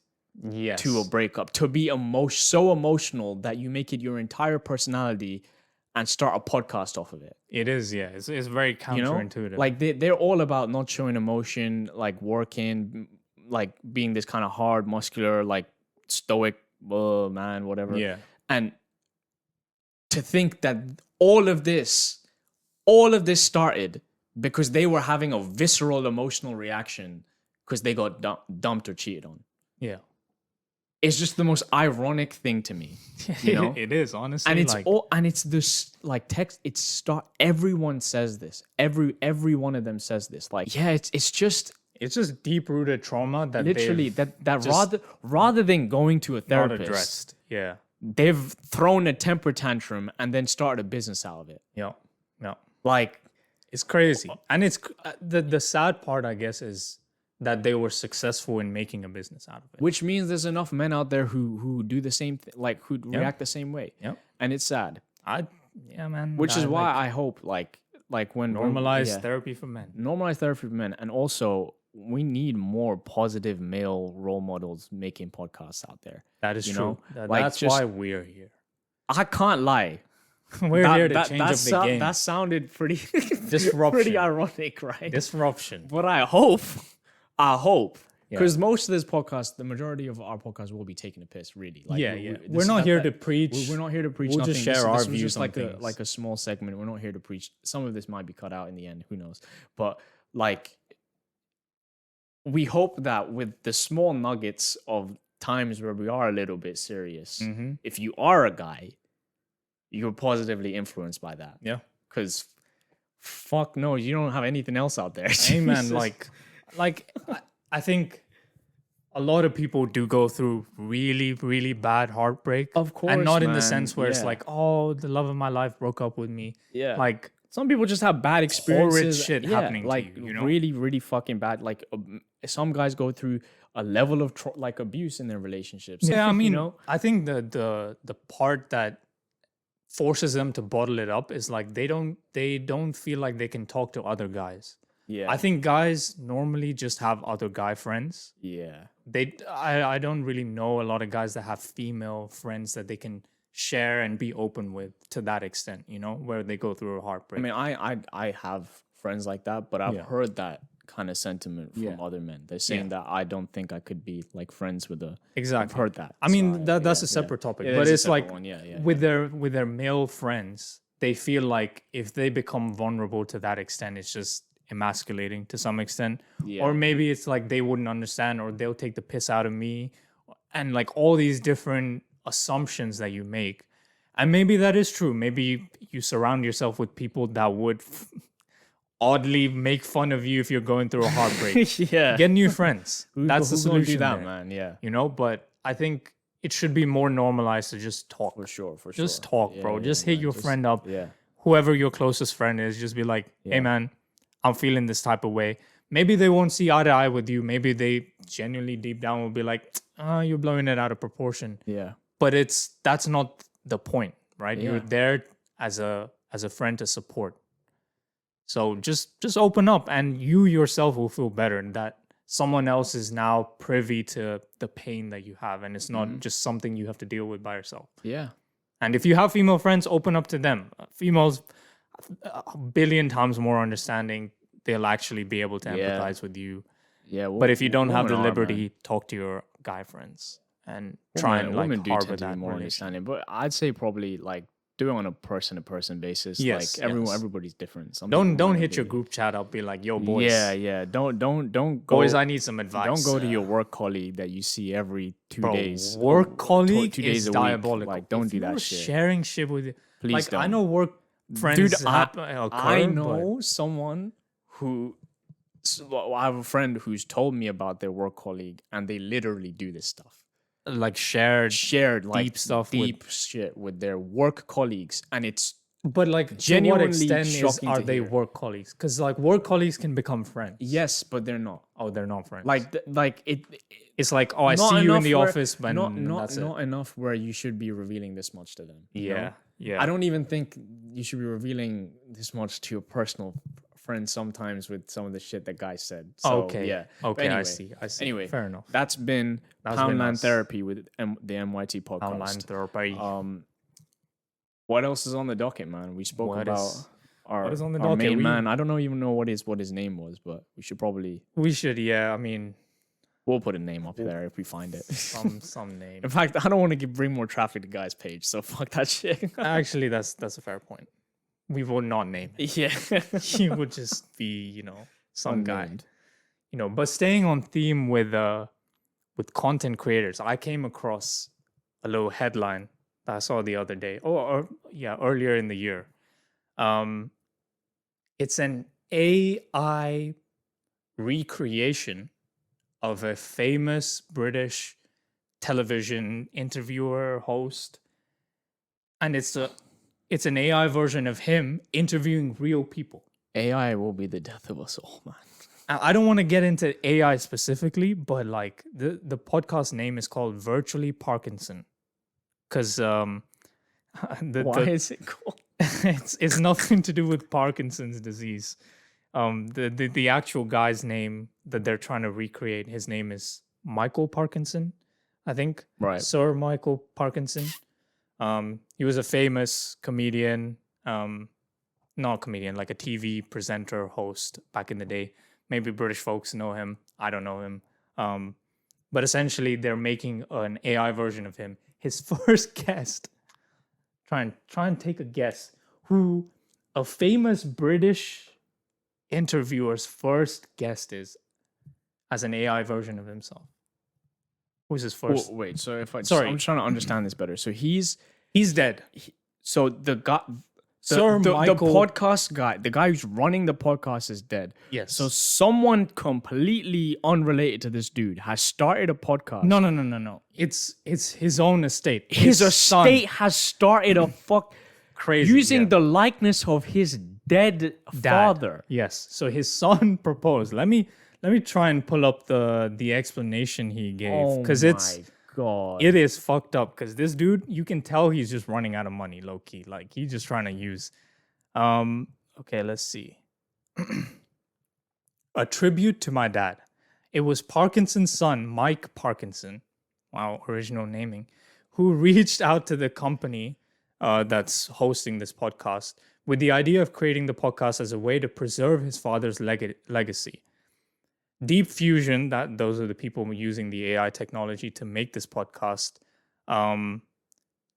to a breakup, to be so emotional that you make it your entire personality and start a podcast off of it. It is, it's very counterintuitive. Like they're all about not showing emotion, like working, like being this kind of hard, muscular, like stoic man, whatever. Yeah. And to think that all of this started because they were having a visceral emotional reaction because they got dumped or cheated on. Yeah. It's just the most ironic thing to me. You know? It is, honestly. And it's like, it's this like text. Everyone says this. Every one of them says this. Like, yeah, it's just deep rooted trauma that literally that rather than going to a not therapist, addressed. Yeah. they've thrown a temper tantrum and then started a business out of it. Yeah. Yeah. Like, It's crazy. And it's the sad part, I guess, is that they were successful in making a business out of it. which means there's enough men out there who do the same thing, like who react the same way. Yeah. And it's sad. Yeah, man. Which is why I hope like when normalize therapy for men. normalize therapy for men, and also we need more positive male role models making podcasts out there. That is you true. know? Like, That's just- why we're here. I can't lie. We're here to change up the game. That sounded pretty Disruption. pretty ironic, right? Disruption. But I hope, because most of this podcast, the majority of our podcast will be taking a piss, really. Like, We're not here to preach. We're not here to preach. We'll nothing. just share This our was views just on like things. a small segment. We're not here to preach. Some of this might be cut out in the end. Who knows? But like, we hope that with the small nuggets of times where we are a little bit serious, if you are a guy, you're positively influenced by that. Yeah. Because fuck no, you don't have anything else out there. Amen. Jesus. Like I think a lot of people do go through really, really bad heartbreak. Of course, and not in the man. sense where it's Yeah. like, oh, the love of my life broke up with me. Yeah. Like, some people just have bad experiences. shit happening to like you, you know? really, really fucking bad. Like some guys go through a level of like abuse in their relationships. yeah, I you mean, know? I think the part that forces them to bottle it up is like they don't feel like they can talk to other guys. Yeah. I think guys normally just have other guy friends. Yeah. I don't really know a lot of guys that have female friends that they can share and be open with to that extent, you know, where they go through a heartbreak. I mean, I have friends like that, but I've Yeah. heard that kind of sentiment from Yeah. other men. They're saying that I don't think I could be like friends with a. Exactly. I've heard that. I mean, So, that's yeah, a separate topic, Yeah, but it's a it's like separate one. Yeah, with their male friends, they feel like if they become vulnerable to that extent, it's just emasculating to some extent. Yeah. Or maybe it's like they wouldn't understand, or they'll take the piss out of me, and like all these different assumptions that you make. And maybe that is true. Maybe you surround yourself with people that would oddly make fun of you if you're going through a heartbreak. yeah. Get new friends. That's the Who's gonna solution do that, there, man. Yeah. you know, but I think it should be more normalized to just talk. For sure. Just talk, bro. Just hit man, your friend up. Yeah. Whoever your closest friend is, just be like, hey, Yeah. man, I'm feeling this type of way. Maybe they won't see eye to eye with you. Maybe they genuinely deep down will be like, you're blowing it out of proportion. Yeah. But that's not the point, right? You're Yeah. there as a friend to support. So just open up, and you yourself will feel better that someone else is now privy to the pain that you have, and it's not just something you have to deal with by yourself. Yeah. And if you have female friends, open up to them. Females, a billion times more understanding. They'll actually be able to Yeah. empathize with you. Yeah. But if you don't have the women are, liberty, man. talk to your guy friends and try and women like do harbor tend to be that more relation. understanding, but I'd say probably like do it on a person-to-person basis. Yes, Like yes. everybody's different. Some Don't people might hit be- your group chat up. Be like, yo, boys. Yeah. Don't go. Boys, I need some advice. Don't go to your work colleague that you see every 2 Bro, days. work colleague 2 days is a week. diabolical. Like, don't If do that you're shit. Sharing shit with you. Please like, I don't. know work friends. Dude, occur, I but- know someone who. Well, I have a friend who's told me about their work colleague, and they literally do this stuff. like shared Like deep stuff with- deep shit with their work colleagues, and it's But like, genuinely to what extent shocking are to they hear. work colleagues? Because like work colleagues can become friends. yes, but they're not. Oh, they're not friends. Like it. it's like, oh, I not see you in enough the where- office, but that's it. not enough where you should be revealing this much to them. you know? Yeah, yeah. I don't even think you should be revealing this much to your personal friends sometimes with some of the shit that guys said. So, okay. Yeah. But Okay. anyway, I see. Anyway, fair enough. That's been That's been Poundland us. Therapy with the MYT podcast. Online therapy. What else is on the docket, man? We spoke What about is- our, what is on the our docket? main We- man. I don't even know what his name was, but we should probably. We should, yeah. I mean, We'll put a name up there if we find it. Some name. In fact, I don't want to bring more traffic to Guy's page, so fuck that shit. Actually, that's a fair point. We will not name it. Yeah. He would just be, some guy. Unnamed. But staying on theme with content creators, I came across a little headline that I saw the other day. Earlier in the year. It's an AI recreation of a famous British television interviewer host, and it's an AI version of him interviewing real people. AI will be the death of us all, man. I don't want to get into AI specifically, but like the podcast name is called Virtually Parkinson, because Why is it called? it's nothing to do with Parkinson's disease. The actual guy's name that they're trying to recreate, his name is Michael Parkinson, I think. Right. Sir Michael Parkinson. He was a famous comedian, not comedian, like a TV presenter, host back in the day. Maybe British folks know him. I don't know him. But essentially, they're making an AI version of him. His first guest, try and take a guess, who a famous British interviewer's first guest is as an AI version of himself. Who's his first? Wait, so if Sorry. I'm trying to understand this better. So he's dead. so the guy, Sir the Michael- podcast guy, the guy who's running the podcast is dead. Yes. So someone completely unrelated to this dude has started a podcast. No. It's his own estate. His son. estate has started a Crazy. using yeah. the likeness of his dead Dad. father. Yes. So his son proposed. Let me try and pull up the explanation he gave, because God. it is fucked up. Because this dude, you can tell he's just running out of money, low key. Like he's just trying to use. Okay, let's see. A tribute to my dad. It was Parkinson's son, Mike Parkinson. Wow, original naming. Who reached out to the company that's hosting this podcast with the idea of creating the podcast as a way to preserve his father's legacy. Deep Fusion, those are the people using the AI technology to make this podcast,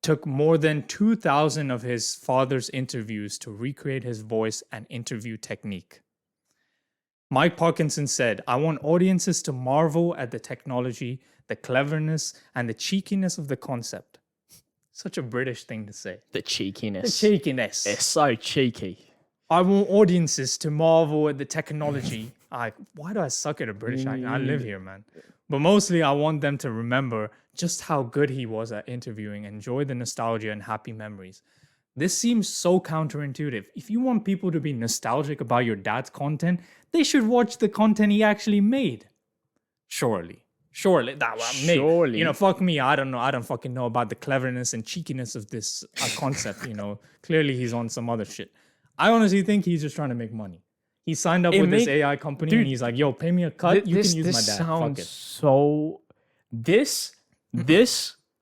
took more than 2,000 of his father's interviews to recreate his voice and interview technique. Mike Parkinson said, "I want audiences to marvel at the technology, the cleverness, and the cheekiness of the concept." Such a British thing to say. The cheekiness. The cheekiness. It's so cheeky. I want audiences to marvel at the technology. Why do I suck at a British accent? I live here, man. But mostly I want them to remember just how good he was at interviewing, enjoy the nostalgia and happy memories. This seems so counterintuitive. If you want people to be nostalgic about your dad's content, they should watch the content he actually made. Surely. Surely. Fuck me. I don't know. I don't fucking know about the cleverness and cheekiness of this concept. Clearly he's on some other shit. I honestly think he's just trying to make money. He signed up with this AI company and he's like, yo, pay me a cut. You can use my dad. Fuck it. So this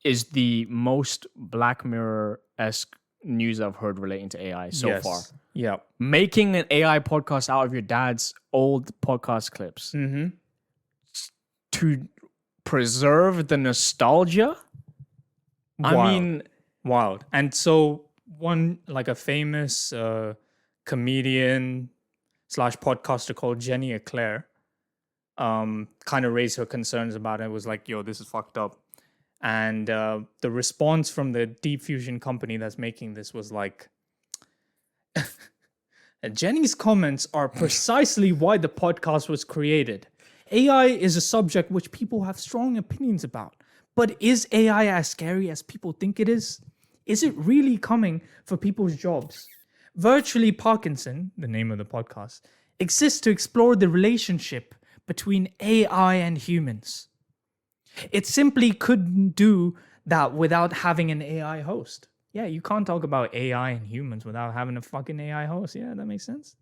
is the most Black Mirror-esque news I've heard relating to AI so far. Yeah. Making an AI podcast out of your dad's old podcast clips to preserve the nostalgia. Wild. I mean, wild. And so one, like a famous comedian / podcaster called Jenny Eclair kind of raised her concerns about it. It was like, yo, this is fucked up. And the response from the Deep Fusion company that's making this was like, Jenny's comments are precisely why the podcast was created. AI is a subject which people have strong opinions about. But is AI as scary as people think it is? Is it really coming for people's jobs? Virtually Parkinson, the name of the podcast, exists to explore the relationship between AI and humans. It simply couldn't do that without having an AI host. Yeah, you can't talk about AI and humans without having a fucking AI host. Yeah, that makes sense.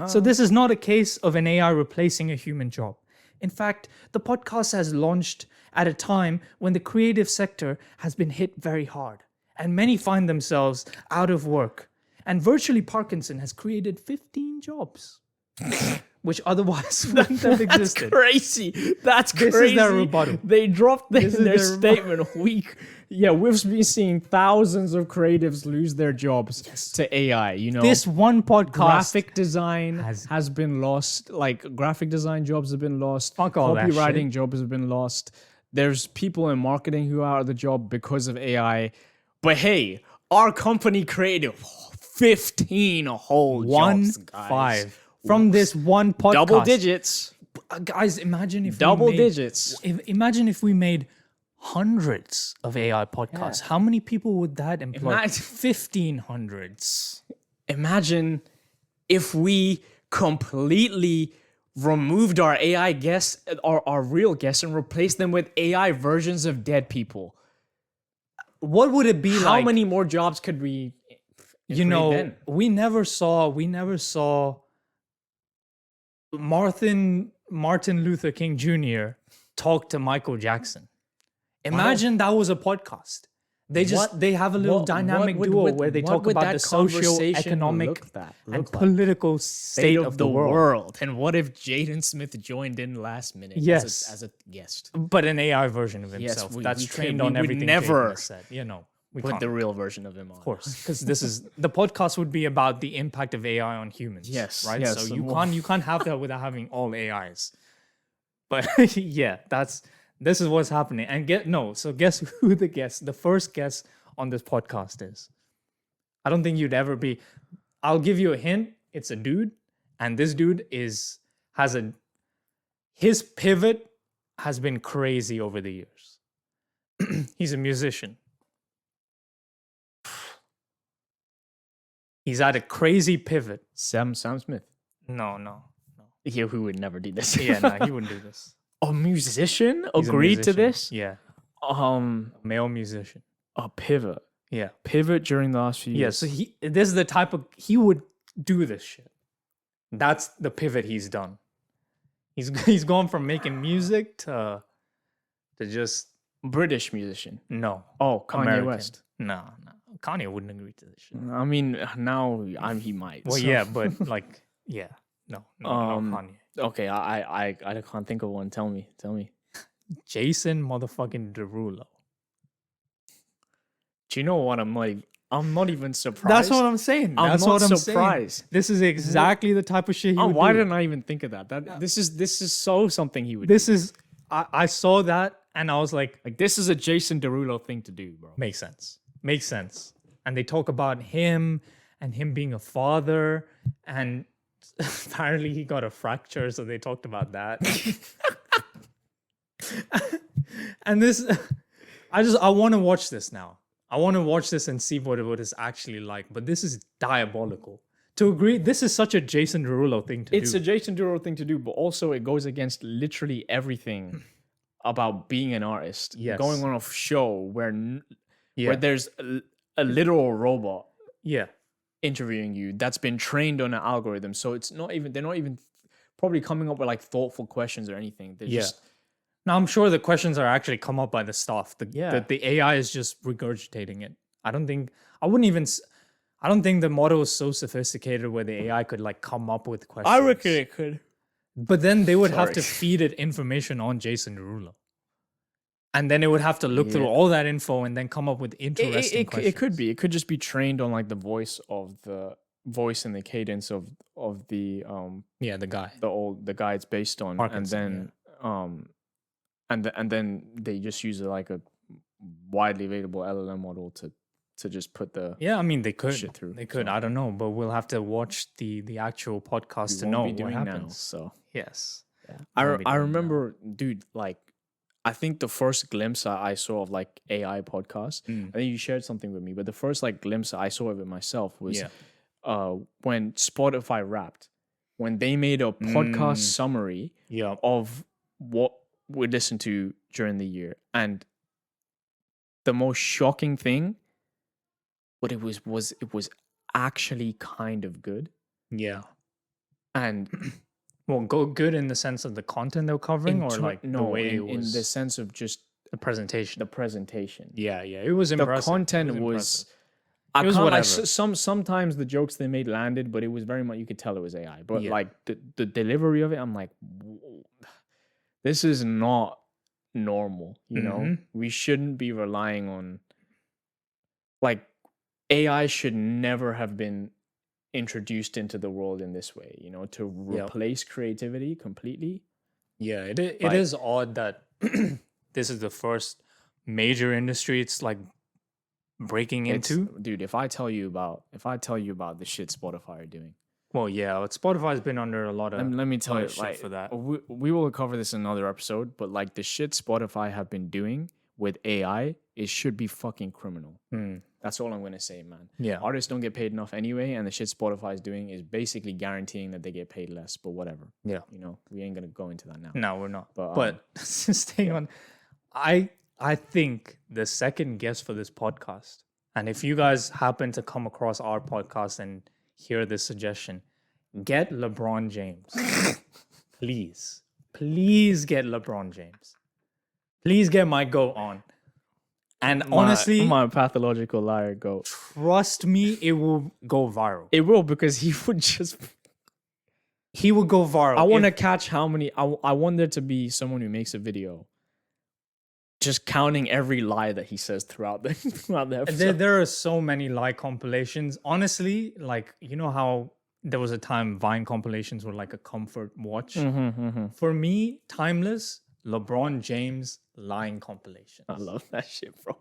So this is not a case of an AI replacing a human job. In fact, the podcast has launched at a time when the creative sector has been hit very hard, and many find themselves out of work. And Virtually Parkinson has created 15 jobs. which otherwise wouldn't have That's existed. crazy. That's This crazy. is their rebuttal. They dropped This is their their statement. We've been seeing thousands of creatives lose their jobs to AI. You know, This one podcast graphic design has- has been lost. Like graphic design jobs have been lost. Fuck all that Copywriting jobs have been lost. There's people in marketing who are out of the job because of AI. But hey, our company created 15 whole jobs, guys. 15 from this one podcast. Double digits. Guys, imagine if Double we made, digits. Imagine if we made hundreds of AI podcasts. How many people would that employ? Imagine- 1500s. Imagine if we completely removed our AI guests, our real guests, and replaced them with AI versions of dead people. What would it be How like? many more jobs could we You create know, then? we never saw Martin Luther King Jr. talk to Michael Jackson. Imagine that was a podcast. They have a little dynamic duo where they talk about the socio-economic and political state of the world. And what if Jaden Smith joined in last minute Yes. as a guest? But an AI version of Yes, himself we that's could- trained we on would everything never Jaden has said. You know, we Put can't. the real version of him on. Of course, because this is the podcast would be about the impact of AI on humans. Yes, right. yes, So and you can't have that without having all AIs. But yeah, this is what's happening. And guess who the first guest on this podcast is? I don't think you'd ever be. I'll give you a hint. It's a dude, and this dude his pivot has been crazy over the years. He's a musician. He's at a crazy pivot. Sam Smith. No. Yeah, who would never do this? Yeah, no, he wouldn't do this. A musician He's a agreed to musician. this? Yeah, Male musician. A pivot. Yeah, Pivot during the last few yeah. years. So this is the type of he would do this shit. That's the pivot he's done. He's gone from making music to just British musician. no. Oh, Kanye American. West. No. Kanye wouldn't agree to this shit. I mean, now he might. Well, so- yeah, but like, yeah, no, Kanye. Okay, I can't think of one. Tell me. Jason motherfucking Derulo. Do you know what? I'm not even surprised. That's what I'm saying. I'm That's not what I'm surprised. saying. This is exactly the type of shit he would Why do. didn't I even think of that? This is so something he would. This is I saw that and I was like, Like this is a Jason Derulo thing to do, bro. makes sense. And they talk about him and him being a father, and apparently he got a fracture, so they talked about that. And this, I want to watch this now. I want to watch this and see what it's actually like. But this is diabolical. To agree, this is such a Jason Derulo thing to It's do. a Jason Derulo thing to do, but also it goes against literally everything about being an artist. Yes. Going on a show where Yeah. where there's a literal robot Yeah. interviewing you that's been trained on an algorithm. So they're not even probably coming up with like thoughtful questions or anything. They're Yeah. just Now I'm sure the questions are actually come up by the staff. Yeah. The AI is just regurgitating it. I don't think the model is so sophisticated where the AI could like come up with questions. it could. But then they would have to Sorry. feed it information on Jason Derulo. And then it would have to look through Yeah. all that info and then come up with interesting questions. It could be. It could just be trained on like the voice and the cadence of the Yeah, the guy. the guy it's based on, Parkinson, and then they just use like a widely available LLM model to just put the Yeah, I mean they could. shit through, They could. so. I don't know, but we'll have to watch the actual podcast we to won't know be what doing now. happens. So Yes. I won't be doing now. remember, dude, like I think the first glimpse I saw of like AI podcasts, I think you shared something with me, but the first like glimpse I saw of it myself was when Spotify Wrapped, when they made a podcast summary Yeah. of what we listened to during the year, and the most shocking thing, what it was actually kind of good, Yeah. and Well, go good in the sense of the content they're covering, or like no, the way it in was the sense of just the presentation. the presentation. Yeah, it was The impressive. content It was I was can't, like, whatever. sometimes the jokes they made landed, but it was very much, you could tell it was AI. But Yeah. like the delivery of it, I'm like, this is not normal. You know, we shouldn't be relying on, like, AI should never have been introduced into the world in this way. You know, to replace creativity completely. Yeah, it is odd that this is the first major industry it's like breaking into. Dude, if I tell you about the shit Spotify are doing. Well, yeah, but Spotify's been under a lot of. Let me tell you, shit like, for that. we will cover this in another episode, but like the shit Spotify have been doing with AI, it should be fucking criminal. That's all I'm gonna say, man. Yeah. Artists don't get paid enough anyway, and the shit Spotify is doing is basically guaranteeing that they get paid less. But whatever. Yeah. You know, we ain't gonna go into that now. No, we're not. But, staying on, I think the second guest for this podcast, and if you guys happen to come across our podcast and hear this suggestion, get LeBron James. Please. Please get LeBron James. Please get my GOAT on. And honestly, my pathological liar goat. Trust me, it will go viral. It will, because he would just. He will go viral. I want to catch how many. I want there to be someone who makes a video just counting every lie that he says throughout the episode. There are so many lie compilations. Honestly, like, you know how there was a time Vine compilations were like a comfort watch? For me, timeless, LeBron James lying compilation. I love that shit, bro.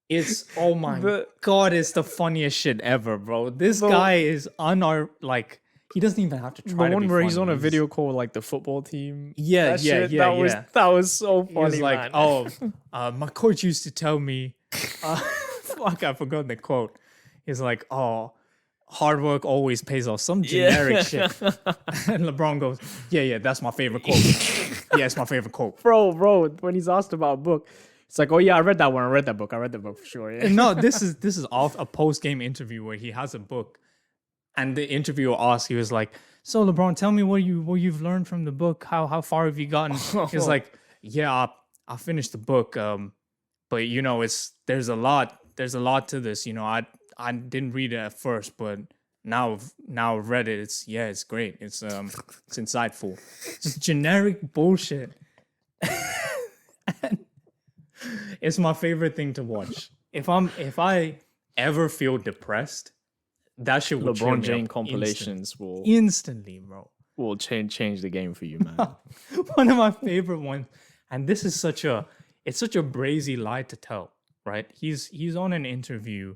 It's, oh my God, it's the funniest shit ever, bro. This guy is like, he doesn't even have to try the to one be where he's funny. on a video call with, like, the football team. Yeah, That was so funny. He was like, man. My coach used to tell me, fuck, I forgot the quote. He's like, hard work always pays off. Some generic shit. And LeBron goes, yeah, that's my favorite quote. Yeah, it's my favorite quote. Bro, when he's asked about a book, it's like, oh yeah, I read that one. I read that book for sure. Yeah. No, this is off a post-game interview where he has a book. And the interviewer asked, he was like, so LeBron, tell me what you've learned from the book. How far have you gotten? He's like, yeah, I finished the book. But you know, there's a lot to this. You know, I didn't read it at first, but now I've read it. It's great. It's insightful. Just generic bullshit. And it's my favorite thing to watch. If I ever feel depressed, that shit will LeBron James compilations instantly, bro. Will change the game for you, man. One of my favorite ones, and this is such a brazy lie to tell, right? He's on an interview.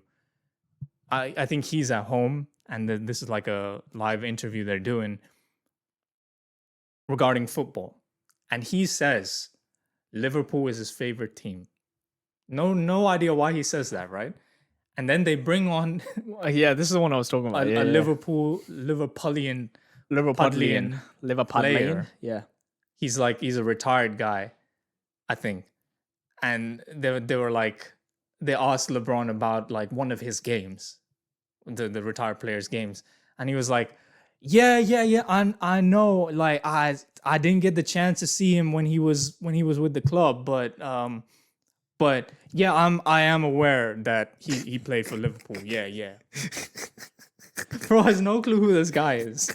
I think he's at home, and this is like a live interview they're doing regarding football, and he says Liverpool is his favorite team. No idea why he says that, right? And then they bring on yeah, this is the one I was talking about. a Liverpoolian player. Yeah. He's a retired guy, I think. And they were like, they asked LeBron about like one of his games, the retired players' games, and he was like, yeah, I know, like I didn't get the chance to see him when he was with the club, but yeah, I am aware that he played for Liverpool. Yeah. Bro has no clue who this guy is.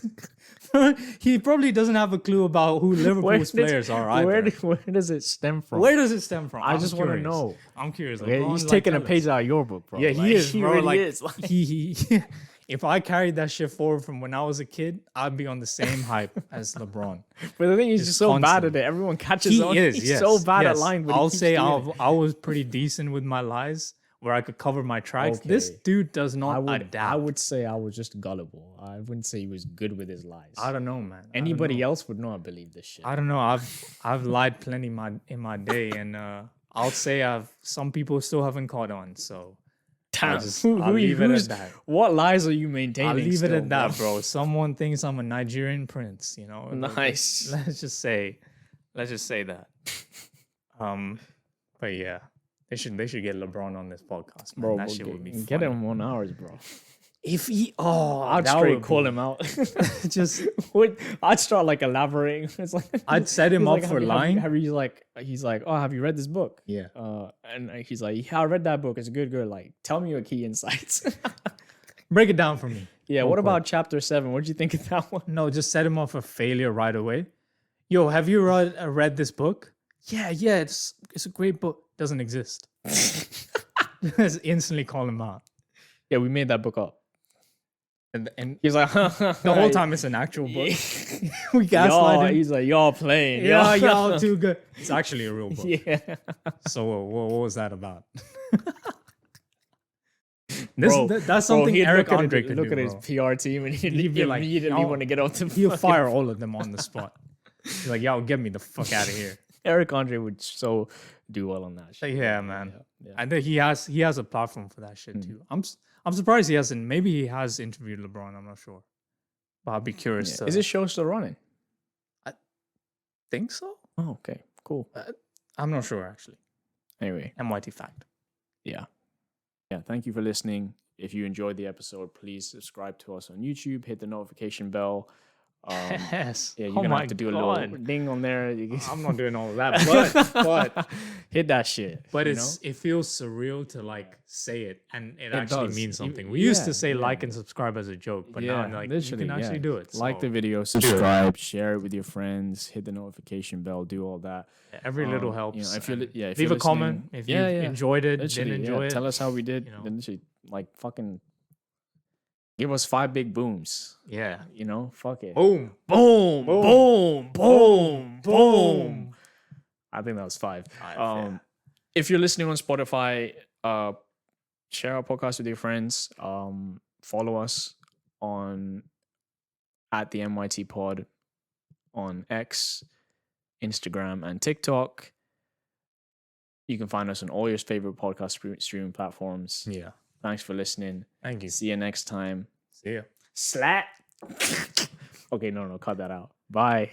He probably doesn't have a clue about who Liverpool's players are either. Where does it stem from? Where does it stem from? I just want to know. I'm curious. Okay, he's taking a page out of your book, bro. Yeah, he is, He bro. really Like, is. he if I carried that shit forward from when I was a kid, I'd be on the same hype as LeBron. But the thing is, he's just so bad at it. Everyone catches on. He's so bad at lying. But I'll say I was pretty decent with my lies, where I could cover my tracks. Okay. This dude does not adapt. I would say I was just gullible. I wouldn't say he was good with his lies. I don't know, man. Anybody else would not believe this shit. I don't know. I've lied plenty in my day, and I'll say some people still haven't caught on. So I'll leave it at that. What lies are you maintaining? I'll leave it at that, bro. Someone thinks I'm a Nigerian prince, you know. Nice. Let's just say that. But yeah, they should get LeBron on this podcast, man. Bro, that shit would be funny. Get him 1 hour, bro. If he, I'd that straight would call be- him out. Just, I'd start like elaborating. It's like I'd set him he's up like, for lying. He's like, oh, have you read this book? Yeah. And he's like, yeah, I read that book. It's good. Like, tell me your key insights. Break it down for me. Yeah. Real What quick. about chapter 7? What did you think of that one? No, just set him up for failure right away. Yo, have you read this book? Yeah, it's a great book. Doesn't exist. Just instantly call him out. Yeah, we made that book up. And He's like, the whole time it's an actual book. We gaslight him. He's like, y'all playing. Yeah, y'all too good. It's actually a real book. Yeah. So what was that about? Bro, that's something he'd Eric look Andre at, could look do, at his bro. PR team and he'd He'd be like, immediately "Y'all-" want to get off the He'll fucking- fire all of them on the spot. He's like, y'all get me the fuck out of here. Eric Andre would so do well on that shit. Like, yeah, man. Yeah. I think he has a platform for that shit too. I'm surprised he hasn't. Maybe he has interviewed LeBron. I'm not sure, but I'd be curious. Is this show still running? Think so? Oh, okay. Cool. I'm not sure actually. Anyway, MYT fact. yeah. Thank you for listening. If you enjoyed the episode, please subscribe to us on YouTube. Hit the notification bell. Yes. Yeah, you're gonna have to do a little ding on there. I'm not doing all of that, but hit that shit. But you it feels surreal to like say it, and it actually does. means something. You- We used to yeah, say yeah. like and subscribe as a joke, but now like you literally, can actually do it. Like the so video, subscribe, share it with your friends, hit the notification bell, do all that. every little helps. You know, if you're, and if leave you're a comment listening- if you enjoyed it, Literally, didn't enjoy it. Tell us how we did. you know. Then literally, like fucking give us 5 big booms. Yeah. You know, fuck it. Boom. Boom, boom, boom, boom. I think that was 5. Yeah. If you're listening on Spotify, share our podcast with your friends. Follow us on at the MYT Pod on X, Instagram, and TikTok. You can find us on all your favorite podcast streaming platforms. Yeah. Thanks for listening. Thank you. See you next time. See ya. Slap. Okay, no, cut that out. Bye.